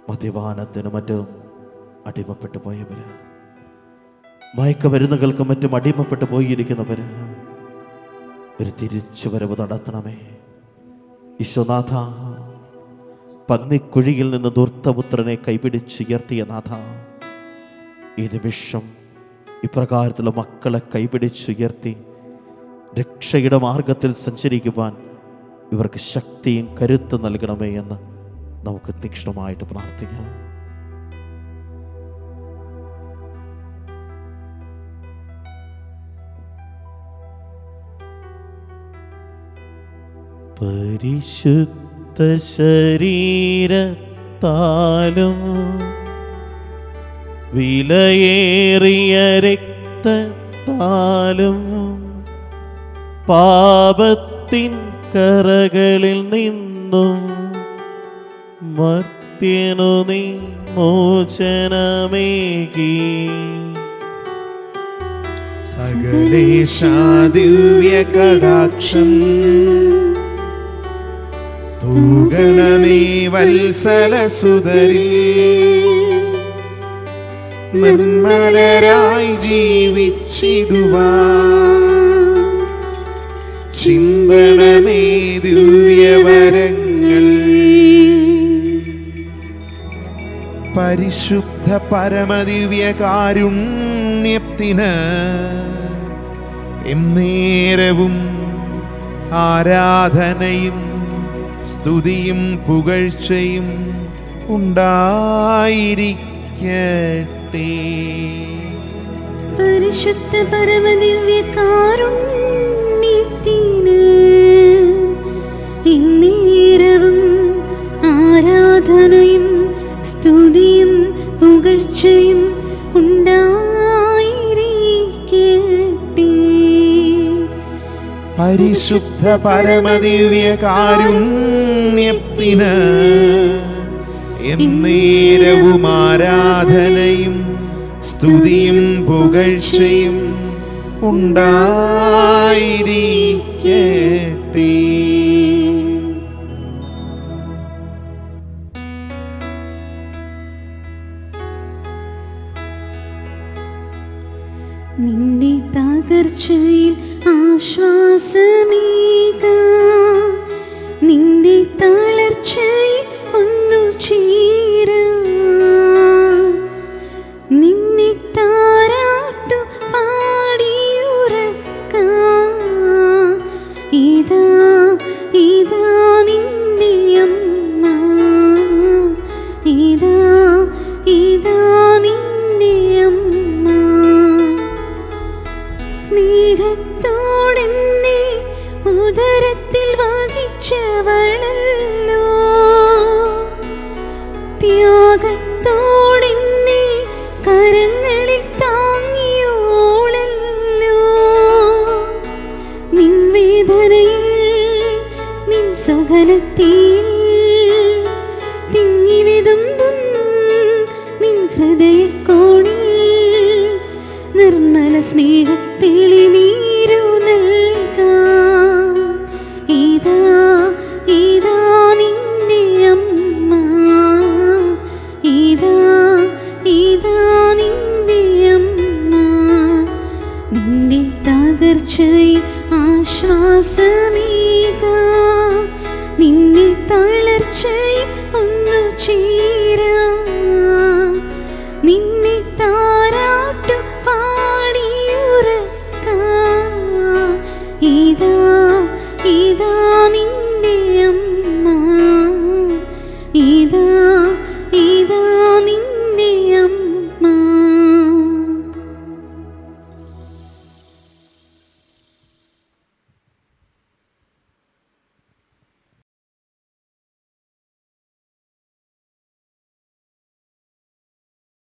മദ്യപാനത്തിനും മറ്റും അടിമപ്പെട്ടു പോയവര്, മയക്കമരുന്നുകൾക്കും മറ്റും അടിമപ്പെട്ടു പോയിരിക്കുന്നവര് ഒരു തിരിച്ചുവരവ് നടത്തണമേ. ഈശോനാഥ, പന്നിക്കുഴിയിൽ നിന്ന് ധൂർത്തപുത്രനെ കൈപിടിച്ചുയർത്തിയ നാഥ, ഈ നിമിഷം ഇപ്രകാരത്തിലുള്ള മക്കളെ കൈപിടിച്ചുയർത്തി രക്ഷയുടെ മാർഗത്തിൽ സഞ്ചരിക്കുവാൻ ഇവർക്ക് ശക്തിയും കരുത്തും നൽകണമേ എന്ന് നമുക്ക് തീക്ഷ്ണമായിട്ട് പ്രാർത്ഥിക്കാം. പരിശുദ്ധ ശരീരത്താലും വിലയേറിയ രക്തത്താലും രക്തത്താലും പാപത്തിൻ കറകളിൽ നിന്നും മർത്യനു നീ മോചനമേകി. സകലേശാ ദിവ്യ കടാക്ഷം തൂകണമേ വത്സലസുതരിൽ. നിർമ്മലരായി ജീവിച്ചിടുവാൻ ചിന്തണമേ ദിവ്യവരങ്ങൾ. പരിശുദ്ധ പരമദിവ്യ കാരുണ്യത്തിന് എന്നേരവും ആരാധനയും സ്തുതിയും പുകഴ്ചയും ഉണ്ടായിരിക്കട്ടെ. പരിശുദ്ധ പരമദിവ്യ കാരുണ്യത്തിന് എന്നേരവും ആരാധനയും സ്തുതിയും പുകഴ്ചയും ഉണ്ടായിരിക്കട്ടെ. പരിശുദ്ധ പരമദിവ്യ കാരുണ്യത്തിന് എന്നേരവും ആരാധനയും സ്തുതിയും പുകഴ്ചയും ഉണ്ടായിരിക്കട്ടെ. നിന്റെ തകർച്ചയിൽ ആശ്വാസമേകാൻ, നിന്റെ തളർച്ചയിൽ ഒന്നു ചേരാൻ, നിന്നെ താരാട്ടു പാടിയുറക്കാൻ. ഇതാ ഇതാ നിന്റെ അമ്മ, ഇതാ ഇതാ നിന്റെ അമ്മ. സ്നേഹത്തോടെന്നെ ഉദരത്തിൽ വഹിച്ചവളല്ലോ, ത്യാഗത്തോടെന്നെ കരങ്ങളിൽ താങ്ങിയോളല്ലോ. നിൻ വേദനയിൽ നിൻ സഹനത്തിൽ തിങ്ങി വിതുമ്പും നിൻ ഹൃദയക്കോണിൽ നിർമ്മല സ്നേഹത്തിളി നീരു നൽകാം. ഇതാ ഇതാ നിന്റെ അമ്മ, ഇതാ ഇതാ നിന്റെ അമ്മ. നിന്റെ തകർച്ചയിൽ ആശ്വാസമേകാം, നിന്നെ തളർച്ചയിൽ ഒന്നു ചെയ്യും.